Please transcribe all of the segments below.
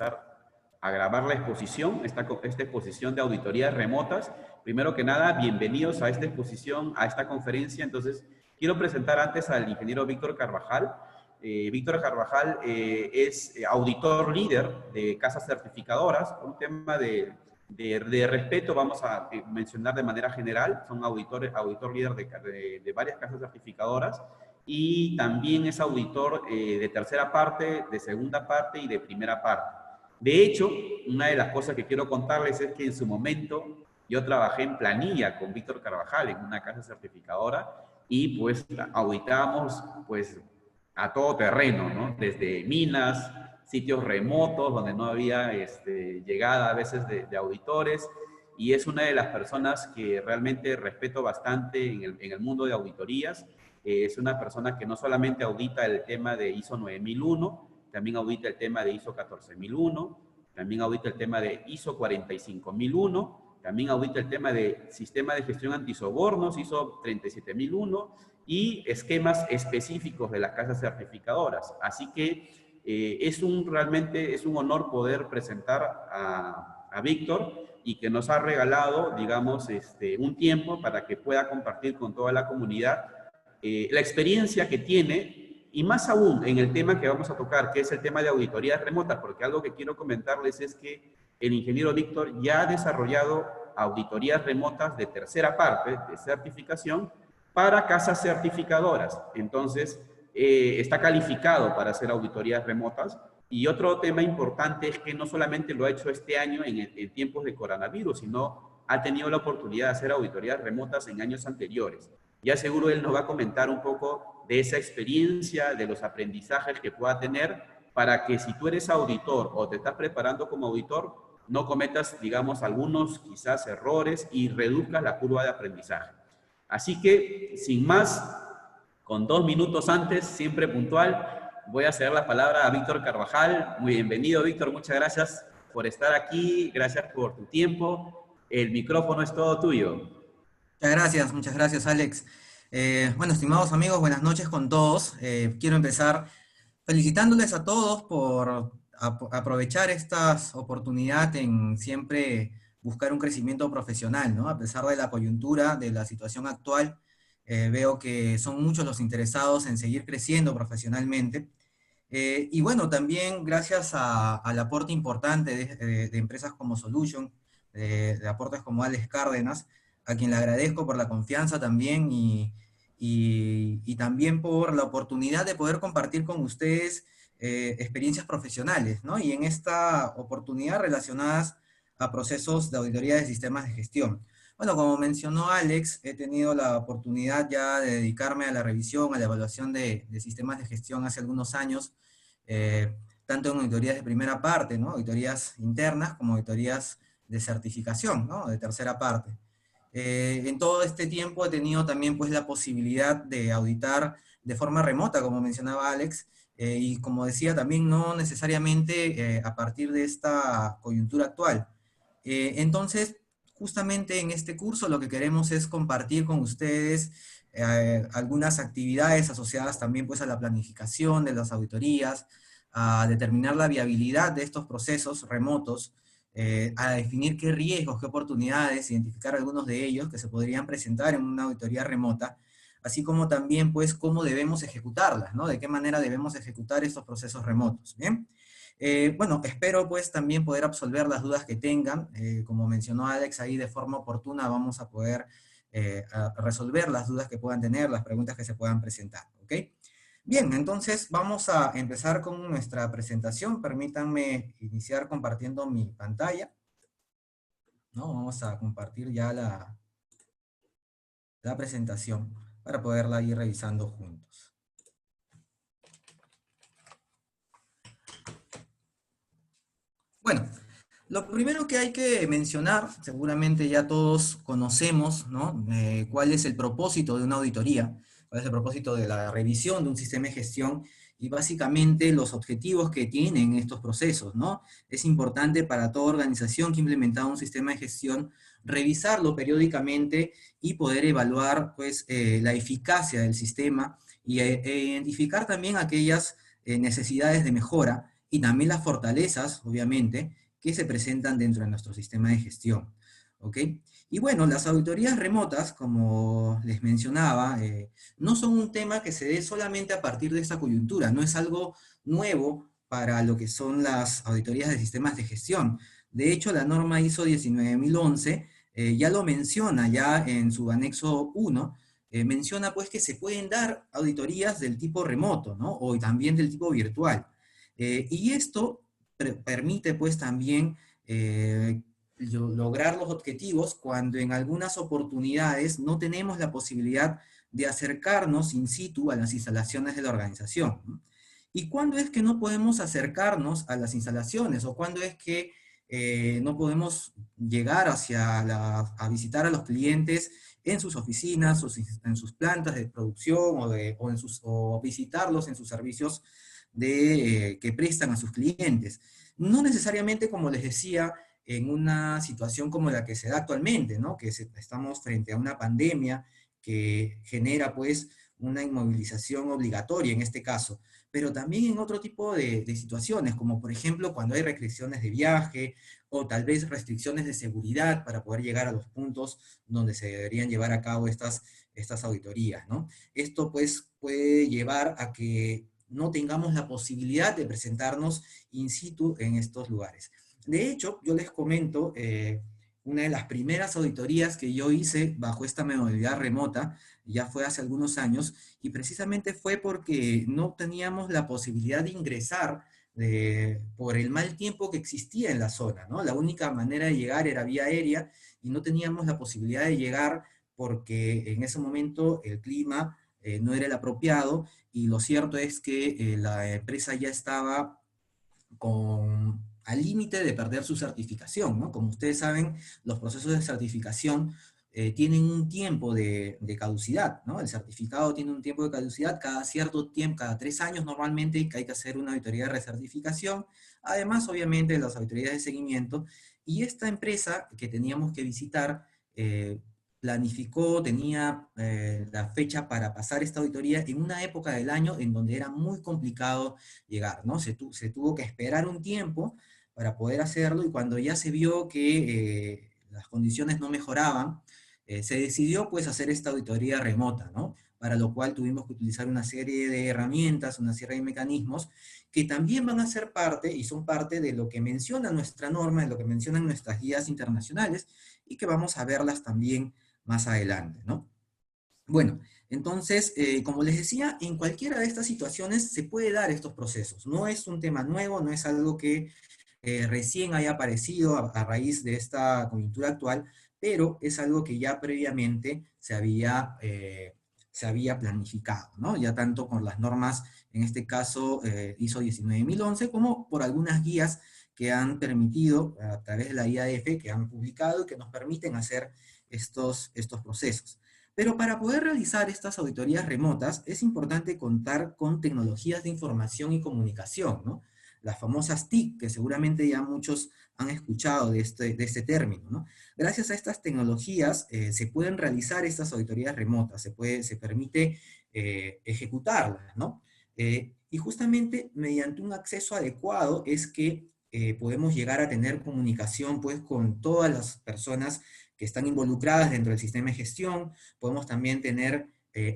a grabar la exposición, esta exposición de auditorías remotas. Primero que nada, bienvenidos a esta exposición, a esta conferencia. Entonces, quiero presentar antes al ingeniero Víctor Carvajal. Víctor Carvajal es auditor líder de casas certificadoras. Por un tema de respeto, vamos a mencionar de manera general, son auditor líder de varias casas certificadoras, y también es auditor de tercera parte, de segunda parte y de primera parte. De hecho, una de las cosas que quiero contarles es que en su momento yo trabajé en planilla con Víctor Carvajal en una casa certificadora y pues auditábamos pues a todo terreno, ¿no? Desde minas, sitios remotos donde no había llegada a veces de auditores, y es una de las personas que realmente respeto bastante en el mundo de auditorías. Es una persona que no solamente audita el tema de ISO 9001, también audita el tema de ISO 14001, también audita el tema de ISO 45001, también audita el tema de sistema de gestión antisobornos, ISO 37001, y esquemas específicos de las casas certificadoras. Así que realmente es un honor poder presentar a Víctor, y que nos ha regalado, digamos, un tiempo para que pueda compartir con toda la comunidad la experiencia que tiene, y más aún en el tema que vamos a tocar, que es el tema de auditorías remotas, porque algo que quiero comentarles es que el ingeniero Víctor ya ha desarrollado auditorías remotas de tercera parte, de certificación, para casas certificadoras. Entonces, está calificado para hacer auditorías remotas. Y otro tema importante es que no solamente lo ha hecho este año en tiempos de coronavirus, sino ha tenido la oportunidad de hacer auditorías remotas en años anteriores. Ya seguro él nos va a comentar un poco de esa experiencia, de los aprendizajes que pueda tener, para que si tú eres auditor o te estás preparando como auditor, no cometas, digamos, algunos quizás errores y reduzcas la curva de aprendizaje. Así que, sin más, con 2 minutos antes, siempre puntual, voy a ceder la palabra a Víctor Carvajal. Muy bienvenido, Víctor. Muchas gracias por estar aquí. Gracias por tu tiempo. El micrófono es todo tuyo. Muchas gracias, Alex. Bueno, estimados amigos, buenas noches con todos. Quiero empezar felicitándoles a todos por aprovechar esta oportunidad en siempre buscar un crecimiento profesional, ¿no? A pesar de la coyuntura, de la situación actual, veo que son muchos los interesados en seguir creciendo profesionalmente. Y bueno, también gracias al aporte importante de empresas como Solution, de aportes como Alex Cárdenas, a quien le agradezco por la confianza también y también por la oportunidad de poder compartir con ustedes experiencias profesionales, ¿no? Y en esta oportunidad relacionadas a procesos de auditoría de sistemas de gestión. Bueno, como mencionó Alex, he tenido la oportunidad ya de dedicarme a la revisión, a la evaluación de sistemas de gestión hace algunos años, tanto en auditorías de primera parte, ¿no? Auditorías internas como auditorías de certificación, ¿no? De tercera parte. En todo este tiempo he tenido también pues la posibilidad de auditar de forma remota, como mencionaba Alex, y como decía también no necesariamente a partir de esta coyuntura actual. Entonces, justamente en este curso lo que queremos es compartir con ustedes algunas actividades asociadas también pues a la planificación de las auditorías, a determinar la viabilidad de estos procesos remotos, a definir qué riesgos, qué oportunidades, identificar algunos de ellos que se podrían presentar en una auditoría remota, así como también, pues, cómo debemos ejecutarlas, ¿no? De qué manera debemos ejecutar estos procesos remotos, ¿bien? Bueno, espero, pues, también poder absolver las dudas que tengan. Como mencionó Alex, ahí de forma oportuna vamos a poder a resolver las dudas que puedan tener, las preguntas que se puedan presentar, ¿ok? Bien, entonces vamos a empezar con nuestra presentación. Permítanme iniciar compartiendo mi pantalla, ¿no? Vamos a compartir ya la presentación para poderla ir revisando juntos. Bueno, lo primero que hay que mencionar, seguramente ya todos conocemos, ¿no? Cuál es el propósito de una auditoría, cuál es el propósito de la revisión de un sistema de gestión y básicamente los objetivos que tienen estos procesos, ¿no? Es importante para toda organización que ha implementado un sistema de gestión revisarlo periódicamente y poder evaluar, pues, la eficacia del sistema y identificar también aquellas necesidades de mejora y también las fortalezas, obviamente, que se presentan dentro de nuestro sistema de gestión. ¿Ok? Y bueno, las auditorías remotas, como les mencionaba, no son un tema que se dé solamente a partir de esta coyuntura, no es algo nuevo para lo que son las auditorías de sistemas de gestión. De hecho, la norma ISO 19011 ya lo menciona, ya en su anexo 1, menciona pues que se pueden dar auditorías del tipo remoto, ¿no? O también del tipo virtual. Y esto permite pues también lograr los objetivos cuando en algunas oportunidades no tenemos la posibilidad de acercarnos in situ a las instalaciones de la organización, ¿no? ¿Y cuándo es que no podemos acercarnos a las instalaciones? ¿O cuándo es que no podemos llegar a visitar a los clientes en sus oficinas, o en sus plantas de producción, o visitarlos en sus servicios que prestan a sus clientes? No necesariamente, como les decía, en una situación como la que se da actualmente, ¿no? Estamos frente a una pandemia que genera, pues, una inmovilización obligatoria en este caso, pero también en otro tipo de situaciones, como por ejemplo cuando hay restricciones de viaje o tal vez restricciones de seguridad para poder llegar a los puntos donde se deberían llevar a cabo estas auditorías, ¿no? Esto pues puede llevar a que no tengamos la posibilidad de presentarnos in situ en estos lugares. De hecho, yo les comento, una de las primeras auditorías que yo hice bajo esta modalidad remota, ya fue hace algunos años, y precisamente fue porque no teníamos la posibilidad de ingresar por el mal tiempo que existía en la zona, ¿no? La única manera de llegar era vía aérea y no teníamos la posibilidad de llegar porque en ese momento el clima no era el apropiado, y lo cierto es que la empresa ya estaba al límite de perder su certificación, ¿no? Como ustedes saben, los procesos de certificación tienen un tiempo de caducidad, ¿no? El certificado tiene un tiempo de caducidad cada cierto tiempo, cada 3 años normalmente, que hay que hacer una auditoría de recertificación, además, obviamente, de las auditorías de seguimiento, y esta empresa que teníamos que visitar planificó, tenía la fecha para pasar esta auditoría en una época del año en donde era muy complicado llegar, ¿no? Se tuvo que esperar un tiempo para poder hacerlo, y cuando ya se vio que las condiciones no mejoraban, se decidió pues hacer esta auditoría remota, ¿no? Para lo cual tuvimos que utilizar una serie de herramientas, una serie de mecanismos que también van a ser parte y son parte de lo que menciona nuestra norma, de lo que mencionan nuestras guías internacionales, y que vamos a verlas también más adelante, ¿no? Bueno, entonces, como les decía, en cualquiera de estas situaciones se puede dar estos procesos. No es un tema nuevo, no es algo que recién haya aparecido a raíz de esta coyuntura actual, pero es algo que ya previamente se había planificado, ¿no? Ya tanto con las normas, en este caso ISO 19011, como por algunas guías que han permitido, a través de la IAF, que han publicado y que nos permiten hacer estos procesos. Pero para poder realizar estas auditorías remotas es importante contar con tecnologías de información y comunicación, ¿no? Las famosas TIC, que seguramente ya muchos han escuchado de este término, ¿no? Gracias a estas tecnologías se pueden realizar estas auditorías remotas, se permite ejecutarlas, ¿no? Y justamente mediante un acceso adecuado es que podemos llegar a tener comunicación pues con todas las personas que están involucradas dentro del sistema de gestión. Podemos también tener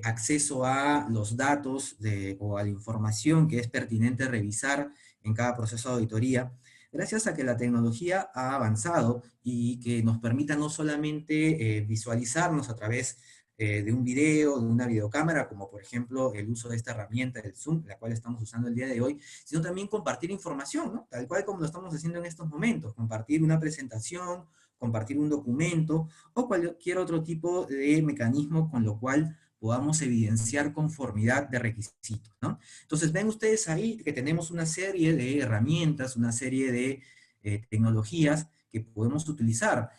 acceso a los datos o a la información que es pertinente revisar en cada proceso de auditoría, gracias a que la tecnología ha avanzado y que nos permita no solamente visualizarnos a través de un video, de una videocámara, como por ejemplo el uso de esta herramienta, el Zoom, la cual estamos usando el día de hoy, sino también compartir información, ¿no? Tal cual como lo estamos haciendo en estos momentos, compartir una presentación, compartir un documento o cualquier otro tipo de mecanismo con lo cual podamos evidenciar conformidad de requisitos, ¿no? Entonces ven ustedes ahí que tenemos una serie de herramientas, una serie de tecnologías que podemos utilizar.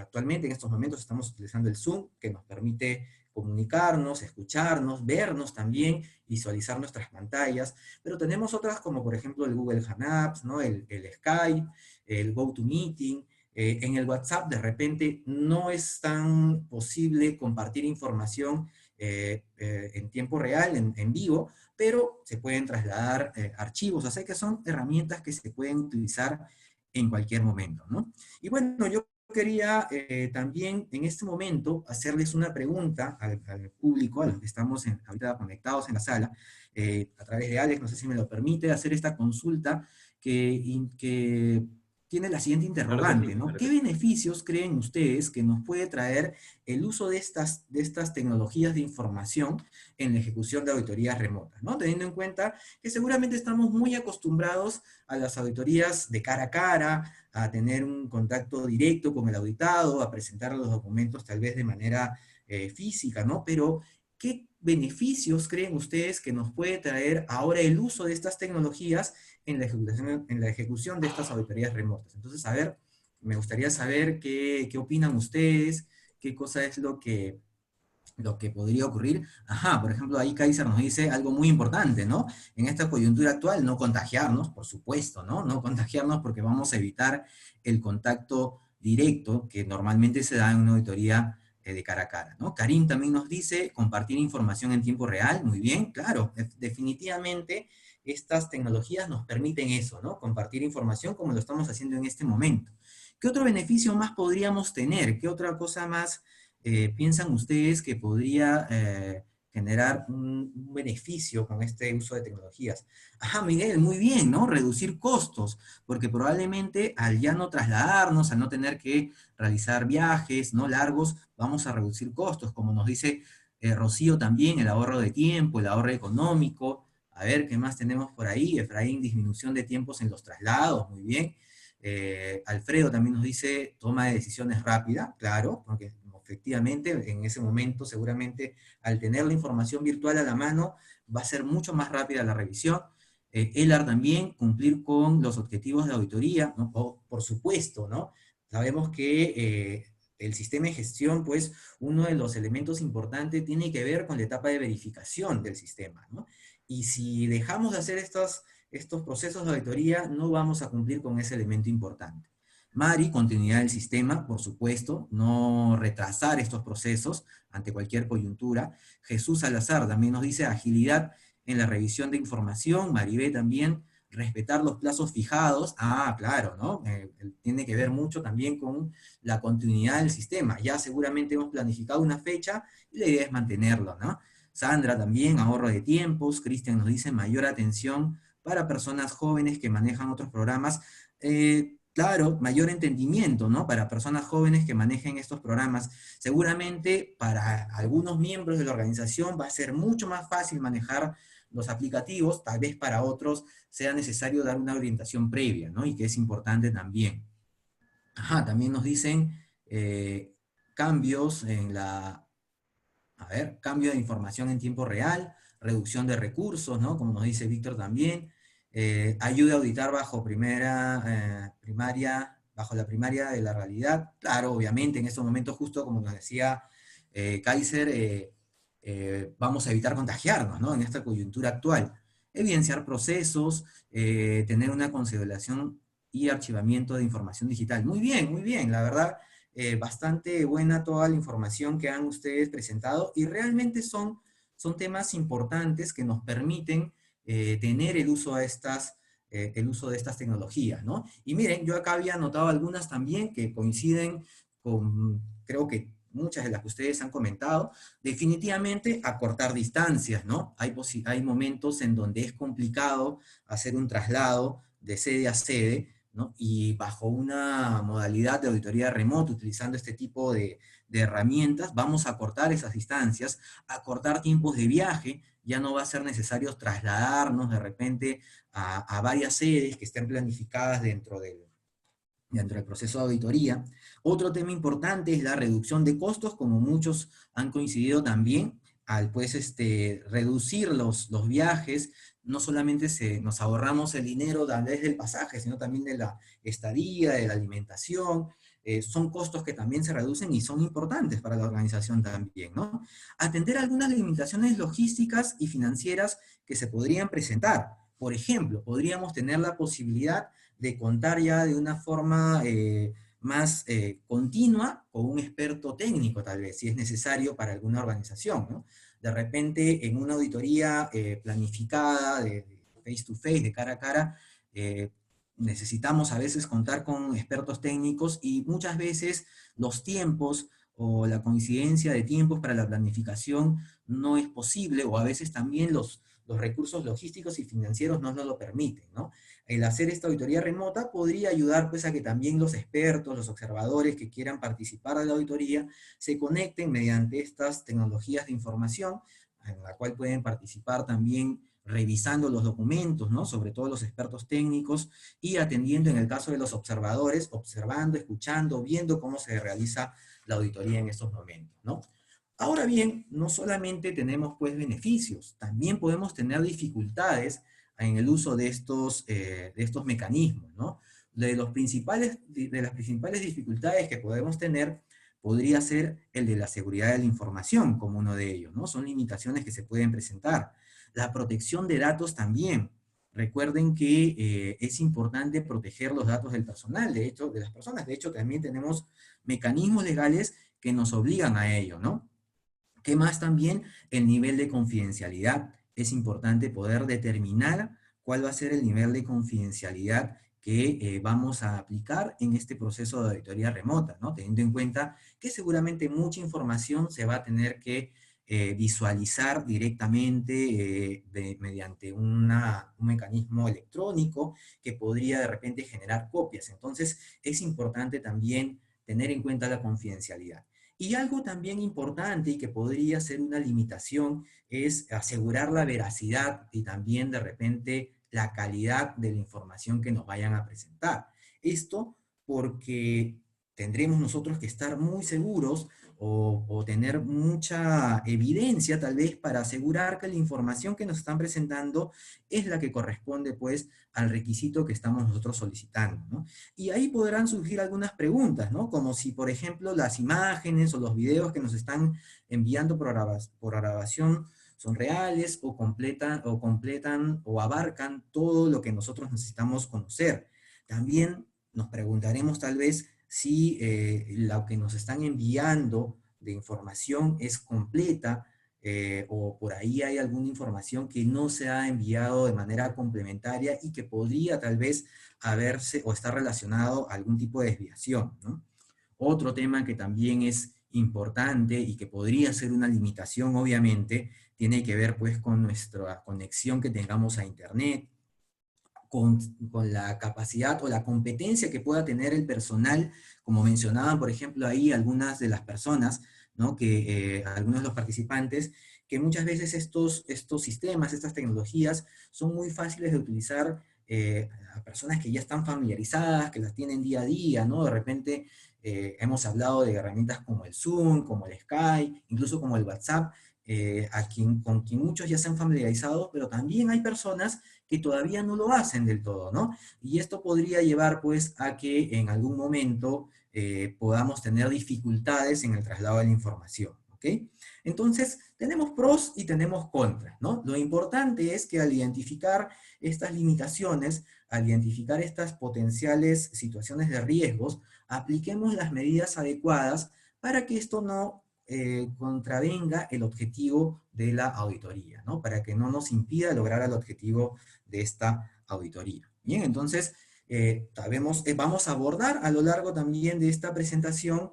Actualmente en estos momentos estamos utilizando el Zoom, que nos permite comunicarnos, escucharnos, vernos también, visualizar nuestras pantallas, pero tenemos otras como por ejemplo el Google Hangouts, ¿no? el Skype, el GoToMeeting. En el WhatsApp de repente no es tan posible compartir información en tiempo real, en vivo, pero se pueden trasladar archivos, así que son herramientas que se pueden utilizar en cualquier momento, ¿no? Y bueno, yo quería también en este momento hacerles una pregunta al público, a los que estamos ahorita conectados en la sala, a través de Alex, no sé si me lo permite, hacer esta consulta que tiene la siguiente Claro que sí, interrogante, ¿no? claro ¿Qué que sí. beneficios creen ustedes que nos puede traer el uso de estas tecnologías de información en la ejecución de auditorías remotas, ¿no? Teniendo en cuenta que seguramente estamos muy acostumbrados a las auditorías de cara a cara, a tener un contacto directo con el auditado, a presentar los documentos tal vez de manera física, ¿no? Pero, ¿qué beneficios creen ustedes que nos puede traer ahora el uso de estas tecnologías en la ejecución de estas auditorías remotas? Entonces, a ver, me gustaría saber qué opinan ustedes, qué cosa es lo que podría ocurrir. Ajá, por ejemplo, ahí Kaiser nos dice algo muy importante, ¿no? En esta coyuntura actual, no contagiarnos, por supuesto, ¿no? No contagiarnos porque vamos a evitar el contacto directo que normalmente se da en una auditoría de cara a cara, ¿no? Karim también nos dice compartir información en tiempo real, muy bien, claro, definitivamente estas tecnologías nos permiten eso, ¿no? Compartir información como lo estamos haciendo en este momento. ¿Qué otro beneficio más podríamos tener? ¿Qué otra cosa más piensan ustedes que podría generar un beneficio con este uso de tecnologías? Ajá, Miguel, muy bien, ¿no? Reducir costos, porque probablemente al ya no trasladarnos, al no tener que realizar viajes, ¿no? Largos, vamos a reducir costos, como nos dice Rocío también, el ahorro de tiempo, el ahorro económico. A ver, ¿qué más tenemos por ahí? Efraín, disminución de tiempos en los traslados, muy bien. Alfredo también nos dice toma de decisiones rápida, claro, porque efectivamente en ese momento seguramente al tener la información virtual a la mano va a ser mucho más rápida la revisión. ELAR también, cumplir con los objetivos de auditoría, ¿no? O, por supuesto, ¿no? Sabemos que el sistema de gestión, pues, uno de los elementos importantes tiene que ver con la etapa de verificación del sistema, ¿no? Y si dejamos de hacer estos procesos de auditoría, no vamos a cumplir con ese elemento importante. Mari, continuidad del sistema, por supuesto, no retrasar estos procesos ante cualquier coyuntura. Jesús Salazar también nos dice agilidad en la revisión de información. Maribé también, respetar los plazos fijados. Ah, claro, ¿no? Tiene que ver mucho también con la continuidad del sistema. Ya seguramente hemos planificado una fecha y la idea es mantenerlo, ¿no? Sandra también, ahorro de tiempos. Cristian nos dice mayor atención para personas jóvenes que manejan otros programas. Claro, mayor entendimiento, ¿no? Para personas jóvenes que manejen estos programas. Seguramente para algunos miembros de la organización va a ser mucho más fácil manejar los aplicativos, tal vez para otros sea necesario dar una orientación previa, ¿no? Y que es importante también. Ajá, también nos dicen cambios en a ver, cambio de información en tiempo real, reducción de recursos, ¿no? Como nos dice Víctor también, ayuda a auditar bajo la primaria de la realidad. Claro, obviamente, en estos momentos, justo como nos decía Kaiser, vamos a evitar contagiarnos, ¿no? En esta coyuntura actual. Evidenciar procesos, tener una consideración y archivamiento de información digital. Muy bien, la verdad bastante buena toda la información que han ustedes presentado y realmente son temas importantes que nos permiten tener el uso de estas tecnologías, ¿no? Y miren, yo acá había anotado algunas también que coinciden con, creo que muchas de las que ustedes han comentado, definitivamente acortar distancias, ¿no? Hay momentos en donde es complicado hacer un traslado de sede a sede, ¿no? Y bajo una modalidad de auditoría remota, utilizando este tipo de herramientas, vamos a acortar esas distancias, acortar tiempos de viaje, ya no va a ser necesario trasladarnos de repente a varias sedes que estén planificadas dentro del proceso de auditoría. Otro tema importante es la reducción de costos, como muchos han coincidido también, al pues reducir los viajes, no solamente nos ahorramos el dinero tal vez del pasaje, sino también de la estadía, de la alimentación, son costos que también se reducen y son importantes para la organización también, ¿no? Atender algunas limitaciones logísticas y financieras que se podrían presentar. Por ejemplo, podríamos tener la posibilidad de contar ya de una forma más continua con un experto técnico, tal vez, si es necesario para alguna organización, ¿no? De repente, en una auditoría planificada, de face to face, de cara a cara, necesitamos a veces contar con expertos técnicos y muchas veces los tiempos o la coincidencia de tiempos para la planificación no es posible, o a veces también los recursos logísticos y financieros no nos lo permiten, ¿no? El hacer esta auditoría remota podría ayudar pues a que también los expertos, los observadores que quieran participar de la auditoría se conecten mediante estas tecnologías de información, en la cual pueden participar también revisando los documentos, ¿no? Sobre todo los expertos técnicos, y atendiendo en el caso de los observadores, observando, escuchando, viendo cómo se realiza la auditoría en estos momentos, ¿no? Ahora bien, no solamente tenemos pues beneficios, también podemos tener dificultades en el uso de estos mecanismos, ¿no? De las principales dificultades que podemos tener podría ser el de la seguridad de la información, como uno de ellos, ¿no? Son limitaciones que se pueden presentar. La protección de datos también. Recuerden que es importante proteger los datos del personal, de hecho, de las personas. De hecho, también tenemos mecanismos legales que nos obligan a ello, ¿no? ¿Qué más también? El nivel de confidencialidad. Es importante poder determinar cuál va a ser el nivel de confidencialidad que vamos a aplicar en este proceso de auditoría remota, ¿no? Teniendo en cuenta que seguramente mucha información se va a tener que visualizar directamente mediante un mecanismo electrónico que podría de repente generar copias. Entonces, es importante también tener en cuenta la confidencialidad. Y algo también importante y que podría ser una limitación es asegurar la veracidad y también de repente la calidad de la información que nos vayan a presentar. Esto porque tendremos nosotros que estar muy seguros o tener mucha evidencia tal vez para asegurar que la información que nos están presentando es la que corresponde pues al requisito que estamos nosotros solicitando, ¿no? Y ahí podrán surgir algunas preguntas, ¿no? Como si, por ejemplo, las imágenes o los videos que nos están enviando por grabación son reales o completan o abarcan todo lo que nosotros necesitamos conocer. También nos preguntaremos tal vez si lo que nos están enviando de información es completa, o por ahí hay alguna información que no se ha enviado de manera complementaria y que podría tal vez haberse o estar relacionado a algún tipo de desviación, ¿no? Otro tema que también es importante y que podría ser una limitación, obviamente, tiene que ver pues con nuestra conexión que tengamos a Internet, con, con la capacidad o la competencia que pueda tener el personal, como mencionaban, por ejemplo, ahí algunas de las personas, ¿no? Algunos de los participantes, que muchas veces estos sistemas, estas tecnologías, son muy fáciles de utilizar a personas que ya están familiarizadas, que las tienen día a día, ¿no? De repente hemos hablado de herramientas como el Zoom, como el Skype, incluso como el WhatsApp, con quien muchos ya se han familiarizado, pero también hay personas que todavía no lo hacen del todo, ¿no? Y esto podría llevar pues a que en algún momento podamos tener dificultades en el traslado de la información, ¿ok? Entonces, tenemos pros y tenemos contras, ¿no? Lo importante es que al identificar estas limitaciones, al identificar estas potenciales situaciones de riesgos, apliquemos las medidas adecuadas para que esto no contravenga el objetivo de la auditoría, ¿no? Para que no nos impida lograr el objetivo de esta auditoría. Bien, entonces, vamos a abordar a lo largo también de esta presentación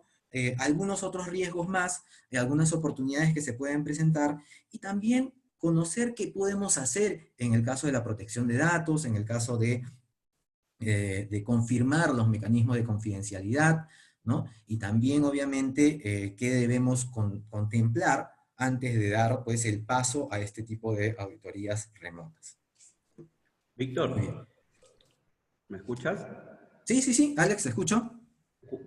algunos otros riesgos más, algunas oportunidades que se pueden presentar y también conocer qué podemos hacer en el caso de la protección de datos, en el caso de confirmar los mecanismos de confidencialidad, ¿no? Y también, obviamente, qué debemos contemplar antes de dar, pues, el paso a este tipo de auditorías remotas. Muy bien. Víctor, ¿me escuchas? Sí, sí, sí, Alex, ¿te escucho?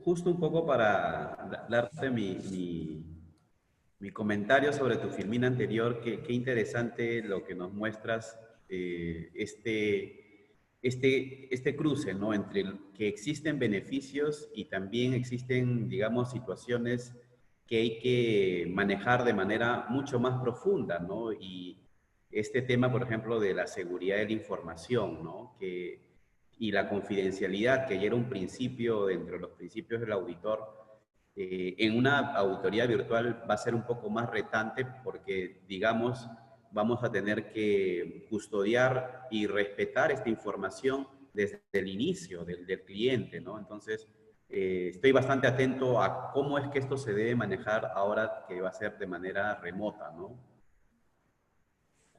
Justo un poco para darte mi comentario sobre tu filmina anterior, qué interesante lo que nos muestras, este cruce, ¿no? Entre que existen beneficios y también existen, digamos, situaciones que hay que manejar de manera mucho más profunda, ¿no? Y este tema, por ejemplo, de la seguridad de la información, ¿no? Y la confidencialidad, que ya era un principio dentro de los principios del auditor, En una auditoría virtual va a ser un poco más retante porque, digamos, vamos a tener que custodiar y respetar esta información desde el inicio del cliente, ¿no? Entonces, estoy bastante atento a cómo es que esto se debe manejar ahora que va a ser de manera remota, ¿no?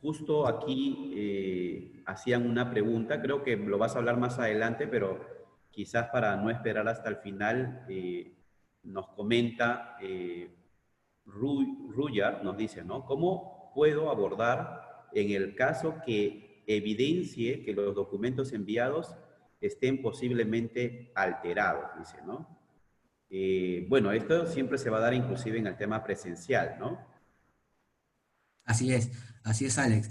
Justo aquí hacían una pregunta, creo que lo vas a hablar más adelante, pero quizás para no esperar hasta el final, nos comenta Ruyar, nos dice, ¿no? ¿Cómo puedo abordar en el caso que evidencie que los documentos enviados estén posiblemente alterados? Dice, ¿no? Bueno, esto siempre se va a dar inclusive en el tema presencial, ¿no? Así es, Alex.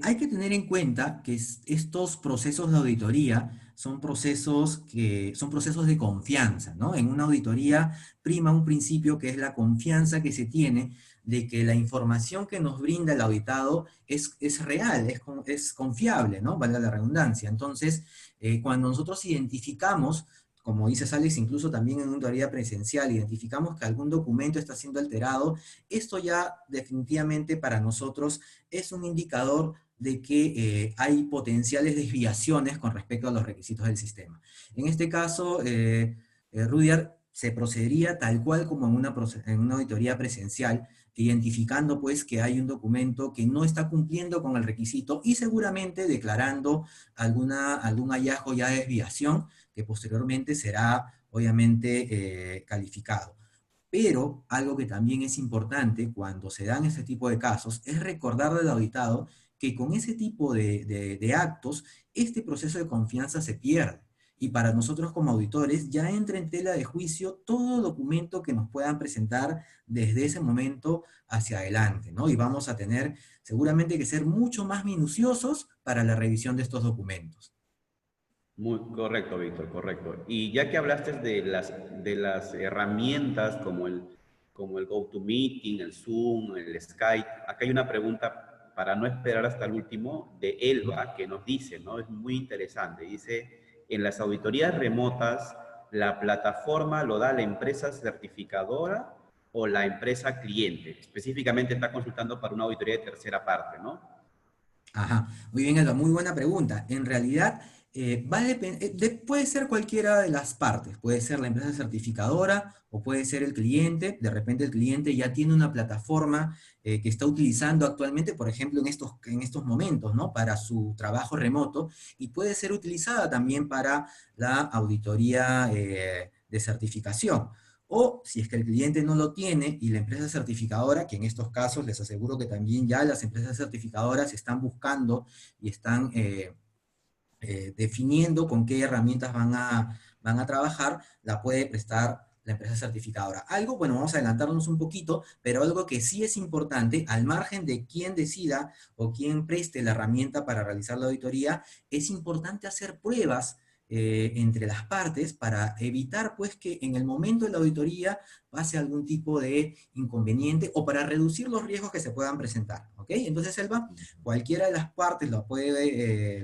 Hay que tener en cuenta que estos procesos de auditoría son procesos de confianza, ¿no? En una auditoría prima un principio que es la confianza que se tiene de que la información que nos brinda el auditado es real, es confiable, ¿no? Valga la redundancia. Entonces, cuando nosotros identificamos, como dice Alex, incluso también en una auditoría presencial, identificamos que algún documento está siendo alterado, esto ya definitivamente para nosotros es un indicador de que hay potenciales desviaciones con respecto a los requisitos del sistema. En este caso, Rudyard, se procedería tal cual como en una auditoría presencial, identificando pues que hay un documento que no está cumpliendo con el requisito y seguramente declarando algún hallazgo ya de desviación que posteriormente será obviamente calificado. Pero algo que también es importante cuando se dan este tipo de casos es recordarle al auditado que con ese tipo de actos, este proceso de confianza se pierde. Y para nosotros como auditores ya entra en tela de juicio todo documento que nos puedan presentar desde ese momento hacia adelante, ¿no? Y vamos a tener seguramente que ser mucho más minuciosos para la revisión de estos documentos. Muy correcto, Víctor, correcto. Y ya que hablaste de las herramientas como el GoToMeeting, el Zoom, el Skype, acá hay una pregunta para no esperar hasta el último de Elba que nos dice, ¿no? Es muy interesante. Dice, en las auditorías remotas, ¿la plataforma lo da la empresa certificadora o la empresa cliente? Específicamente está consultando para una auditoría de tercera parte, ¿no? Ajá, muy bien, Alba, muy buena pregunta. En realidad, puede ser cualquiera de las partes, puede ser la empresa certificadora o puede ser el cliente. De repente el cliente ya tiene una plataforma que está utilizando actualmente, por ejemplo, en estos momentos, ¿no? Para su trabajo remoto y puede ser utilizada también para la auditoría de certificación. O si es que el cliente no lo tiene y la empresa certificadora, que en estos casos les aseguro que también ya las empresas certificadoras están buscando y están definiendo con qué herramientas van a trabajar, la puede prestar la empresa certificadora. Algo, bueno, vamos a adelantarnos un poquito, pero algo que sí es importante, al margen de quién decida o quién preste la herramienta para realizar la auditoría, es importante hacer pruebas entre las partes para evitar pues que en el momento de la auditoría pase algún tipo de inconveniente o para reducir los riesgos que se puedan presentar. ¿Ok? Entonces, Elba, cualquiera de las partes la puede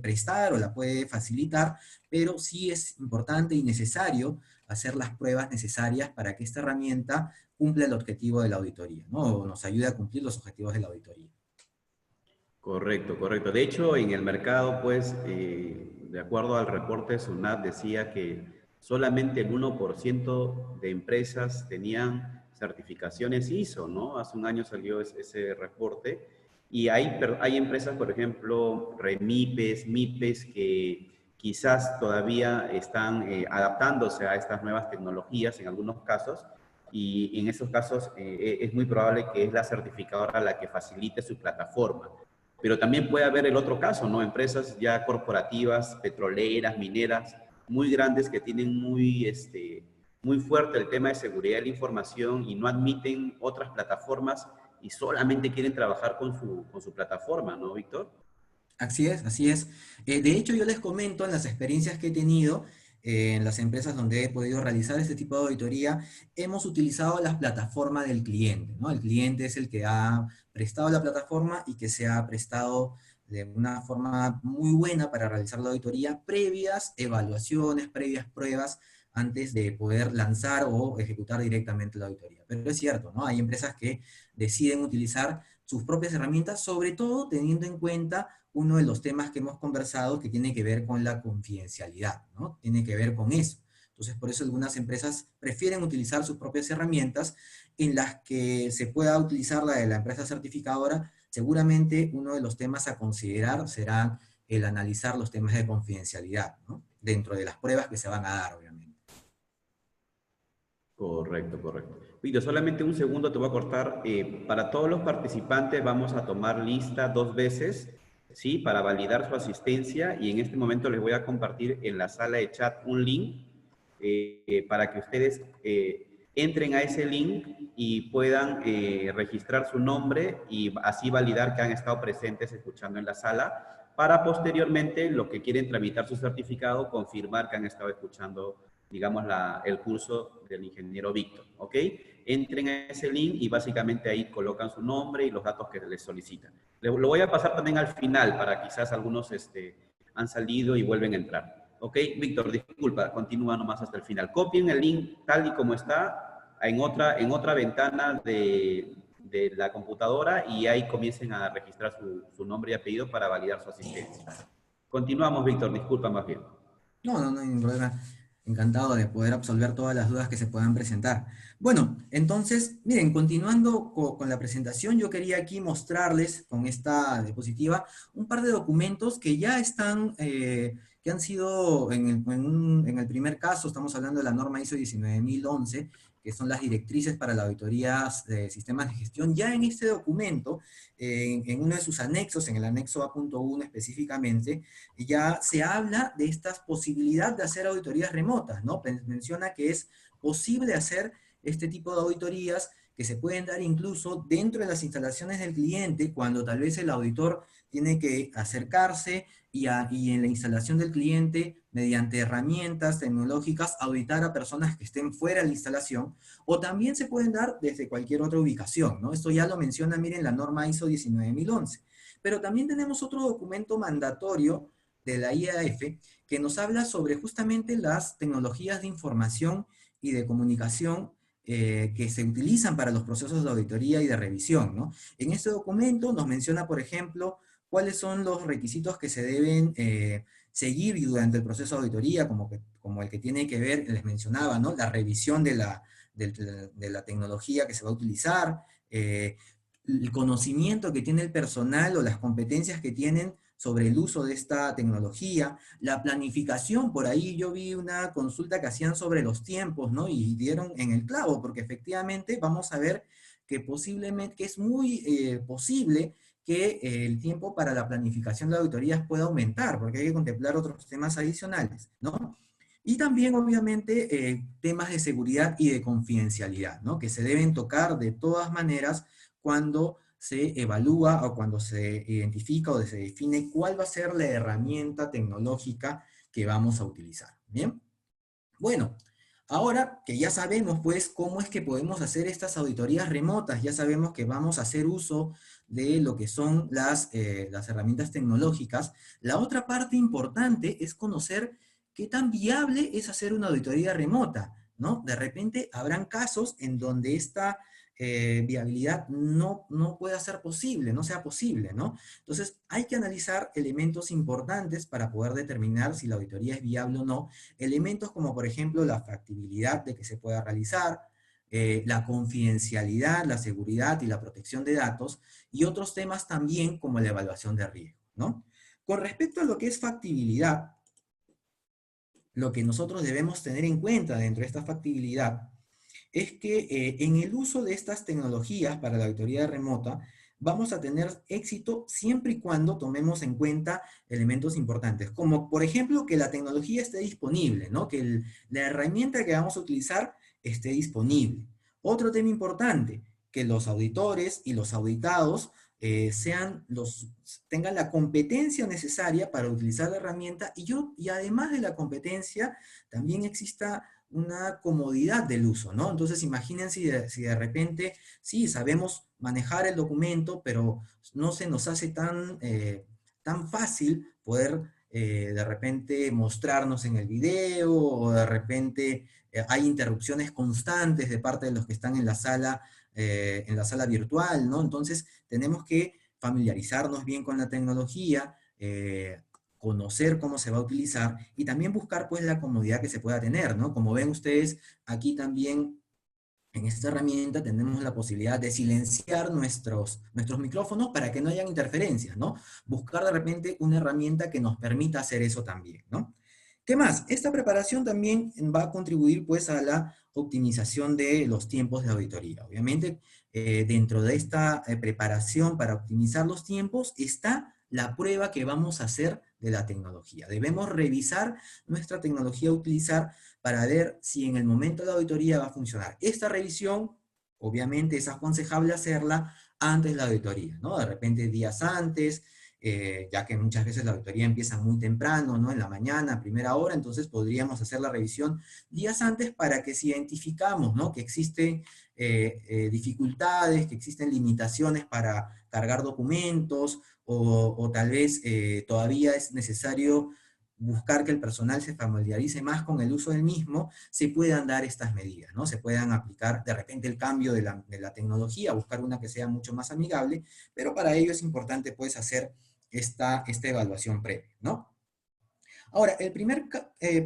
prestar o la puede facilitar, pero sí es importante y necesario hacer las pruebas necesarias para que esta herramienta cumpla el objetivo de la auditoría, ¿no? O nos ayude a cumplir los objetivos de la auditoría. Correcto, correcto. De hecho, en el mercado, pues, de acuerdo al reporte SUNAT, decía que solamente el 1% de empresas tenían certificaciones ISO, ¿no? Hace un año salió ese reporte. Y hay empresas, por ejemplo, Remipes, Mipes, que quizás todavía están adaptándose a estas nuevas tecnologías en algunos casos. Y en esos casos es muy probable que es la certificadora la que facilite su plataforma. Pero también puede haber el otro caso, ¿no? Empresas ya corporativas, petroleras, mineras, muy grandes que tienen muy fuerte el tema de seguridad de la información y no admiten otras plataformas y solamente quieren trabajar con su plataforma, ¿no, Víctor? Así es, así es. De hecho, yo les comento en las experiencias que he tenido en las empresas donde he podido realizar este tipo de auditoría, hemos utilizado la plataforma del cliente, ¿no? El cliente es el que ha prestado la plataforma y que se ha prestado de una forma muy buena para realizar la auditoría, previas evaluaciones, previas pruebas antes de poder lanzar o ejecutar directamente la auditoría. Pero es cierto, ¿no? Hay empresas que deciden utilizar sus propias herramientas, sobre todo teniendo en cuenta uno de los temas que hemos conversado que tiene que ver con la confidencialidad, ¿no? Tiene que ver con eso. Entonces, por eso algunas empresas prefieren utilizar sus propias herramientas en las que se pueda utilizar la de la empresa certificadora. Seguramente uno de los temas a considerar será el analizar los temas de confidencialidad, ¿no? Dentro de las pruebas que se van a dar, obviamente. Correcto, correcto. Víctor, solamente un segundo te voy a cortar. Para todos los participantes vamos a tomar lista 2 veces, ¿sí? Para validar su asistencia y en este momento les voy a compartir en la sala de chat un link para que ustedes entren a ese link y puedan registrar su nombre y así validar que han estado presentes escuchando en la sala para posteriormente, los que quieren tramitar su certificado, confirmar que han estado escuchando, digamos, el curso del ingeniero Víctor, ¿ok? Entren a ese link y básicamente ahí colocan su nombre y los datos que les solicitan. Lo voy a pasar también al final para quizás algunos han salido y vuelven a entrar. ¿Ok? Víctor, disculpa, continúa nomás hasta el final. Copien el link tal y como está en otra ventana de la computadora y ahí comiencen a registrar su nombre y apellido para validar su asistencia. Continuamos, Víctor, disculpa más bien. No, no, no hay ningún problema. Encantado de poder absolver todas las dudas que se puedan presentar. Bueno, entonces, miren, continuando con la presentación, yo quería aquí mostrarles con esta diapositiva un par de documentos que ya están, que han sido, en el primer caso, estamos hablando de la norma ISO 19011, que son las directrices para las auditorías de sistemas de gestión. Ya en este documento, en uno de sus anexos, en el anexo A.1 específicamente, ya se habla de esta posibilidad de hacer auditorías remotas, ¿no? Menciona que es posible hacer este tipo de auditorías que se pueden dar incluso dentro de las instalaciones del cliente, cuando tal vez el auditor tiene que acercarse y en la instalación del cliente, mediante herramientas tecnológicas, auditar a personas que estén fuera de la instalación, o también se pueden dar desde cualquier otra ubicación, ¿no? Esto ya lo menciona, miren, la norma ISO 19011. Pero también tenemos otro documento mandatorio de la IAF, que nos habla sobre justamente las tecnologías de información y de comunicación que se utilizan para los procesos de auditoría y de revisión, ¿no? En este documento nos menciona, por ejemplo, cuáles son los requisitos que se deben seguir durante el proceso de auditoría, como el que tiene que ver, les mencionaba, ¿no? La revisión de la tecnología que se va a utilizar, el conocimiento que tiene el personal o las competencias que tienen sobre el uso de esta tecnología, la planificación. Por ahí yo vi una consulta que hacían sobre los tiempos, ¿no? Y dieron en el clavo, porque efectivamente vamos a ver que posiblemente, que es muy posible que el tiempo para la planificación de auditorías pueda aumentar, porque hay que contemplar otros temas adicionales, ¿no? Y también, obviamente, temas de seguridad y de confidencialidad, ¿no? Que se deben tocar de todas maneras cuando se evalúa o cuando se identifica o se define cuál va a ser la herramienta tecnológica que vamos a utilizar. ¿Bien? Bueno, ahora que ya sabemos pues cómo es que podemos hacer estas auditorías remotas, ya sabemos que vamos a hacer uso de lo que son las herramientas tecnológicas, la otra parte importante es conocer qué tan viable es hacer una auditoría remota, ¿no? De repente habrán casos en donde esta viabilidad no pueda ser posible, no sea posible, ¿no? Entonces hay que analizar elementos importantes para poder determinar si la auditoría es viable o no. Elementos como, por ejemplo, la factibilidad de que se pueda realizar, la confidencialidad, la seguridad y la protección de datos, y otros temas también como la evaluación de riesgo, ¿no? Con respecto a lo que es factibilidad, lo que nosotros debemos tener en cuenta dentro de esta factibilidad es que en el uso de estas tecnologías para la auditoría remota, vamos a tener éxito siempre y cuando tomemos en cuenta elementos importantes, como por ejemplo que la tecnología esté disponible, ¿no? Que la herramienta que vamos a utilizar esté disponible. Otro tema importante, que los auditores y los auditados tengan la competencia necesaria para utilizar la herramienta y además de la competencia, también exista una comodidad del uso, ¿no? Entonces imaginen si de repente, sí, sabemos manejar el documento, pero no se nos hace tan fácil poder de repente mostrarnos en el video, o de repente hay interrupciones constantes de parte de los que están en la sala virtual, ¿no? Entonces tenemos que familiarizarnos bien con la tecnología, conocer cómo se va a utilizar y también buscar pues la comodidad que se pueda tener, ¿no? Como ven ustedes, aquí también en esta herramienta tenemos la posibilidad de silenciar nuestros micrófonos para que no hayan interferencias, ¿no? Buscar de repente una herramienta que nos permita hacer eso también, ¿no? ¿Qué más? Esta preparación también va a contribuir pues a la optimización de los tiempos de auditoría. Obviamente, dentro de esta preparación para optimizar los tiempos está la prueba que vamos a hacer de la tecnología. Debemos revisar nuestra tecnología a utilizar para ver si en el momento de la auditoría va a funcionar. Esta revisión, obviamente, es aconsejable hacerla antes de la auditoría, ¿no? De repente días antes, ya que muchas veces la auditoría empieza muy temprano, ¿no? En la mañana, primera hora, entonces podríamos hacer la revisión días antes para que si identificamos, ¿no? Que existen dificultades, que existen limitaciones para cargar documentos, o tal vez todavía es necesario buscar que el personal se familiarice más con el uso del mismo, se puedan dar estas medidas, ¿no? Se puedan aplicar de repente el cambio de la tecnología, buscar una que sea mucho más amigable, pero para ello es importante pues hacer esta evaluación previa, ¿no? Ahora, el primer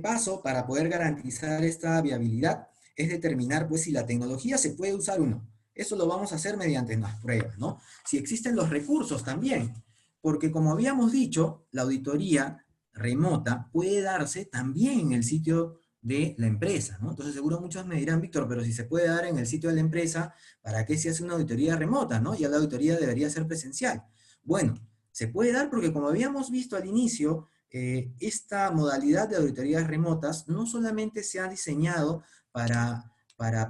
paso para poder garantizar esta viabilidad es determinar pues si la tecnología se puede usar o no. Eso lo vamos a hacer mediante las pruebas, ¿no? Si existen los recursos también, porque como habíamos dicho, la auditoría remota puede darse también en el sitio de la empresa, ¿no? Entonces seguro muchos me dirán, Víctor, pero si se puede dar en el sitio de la empresa, ¿para qué se hace una auditoría remota, no? Ya la auditoría debería ser presencial. Bueno, se puede dar porque como habíamos visto al inicio, esta modalidad de auditorías remotas no solamente se ha diseñado para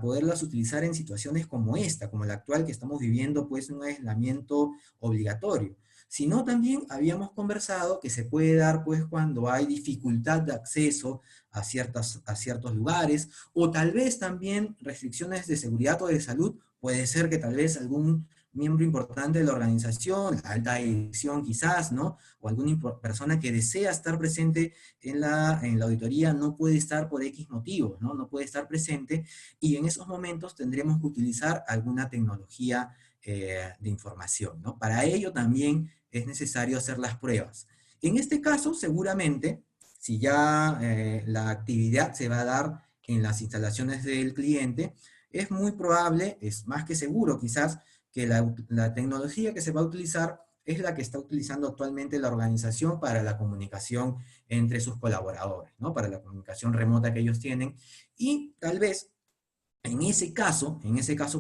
poderlas utilizar en situaciones como esta, como la actual que estamos viviendo, pues un aislamiento obligatorio, sino también habíamos conversado que se puede dar pues cuando hay dificultad de acceso a ciertos lugares, o tal vez también restricciones de seguridad o de salud. Puede ser que tal vez algún miembro importante de la organización, la alta dirección quizás, ¿no? O alguna persona que desea estar presente en la auditoría no puede estar por X motivos, ¿no? No puede estar presente, y en esos momentos tendremos que utilizar alguna tecnología de información, ¿no? Para ello también es necesario hacer las pruebas. En este caso, seguramente, si ya la actividad se va a dar en las instalaciones del cliente, es muy probable, es más que seguro quizás, que la tecnología que se va a utilizar es la que está utilizando actualmente la organización para la comunicación entre sus colaboradores, ¿no? Para la comunicación remota que ellos tienen, y tal vez en ese caso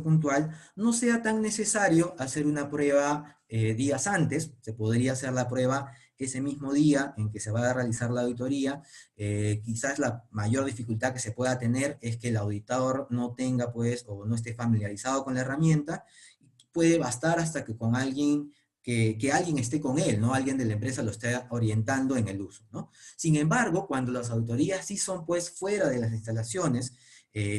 puntual, no sea tan necesario hacer una prueba días antes. Se podría hacer la prueba ese mismo día en que se va a realizar la auditoría. Quizás la mayor dificultad que se pueda tener es que el auditor no tenga, pues, o no esté familiarizado con la herramienta. Puede bastar hasta que con alguien, que alguien esté con él, ¿no? Alguien de la empresa lo esté orientando en el uso, ¿no? Sin embargo, cuando las auditorías sí son, pues, fuera de las instalaciones,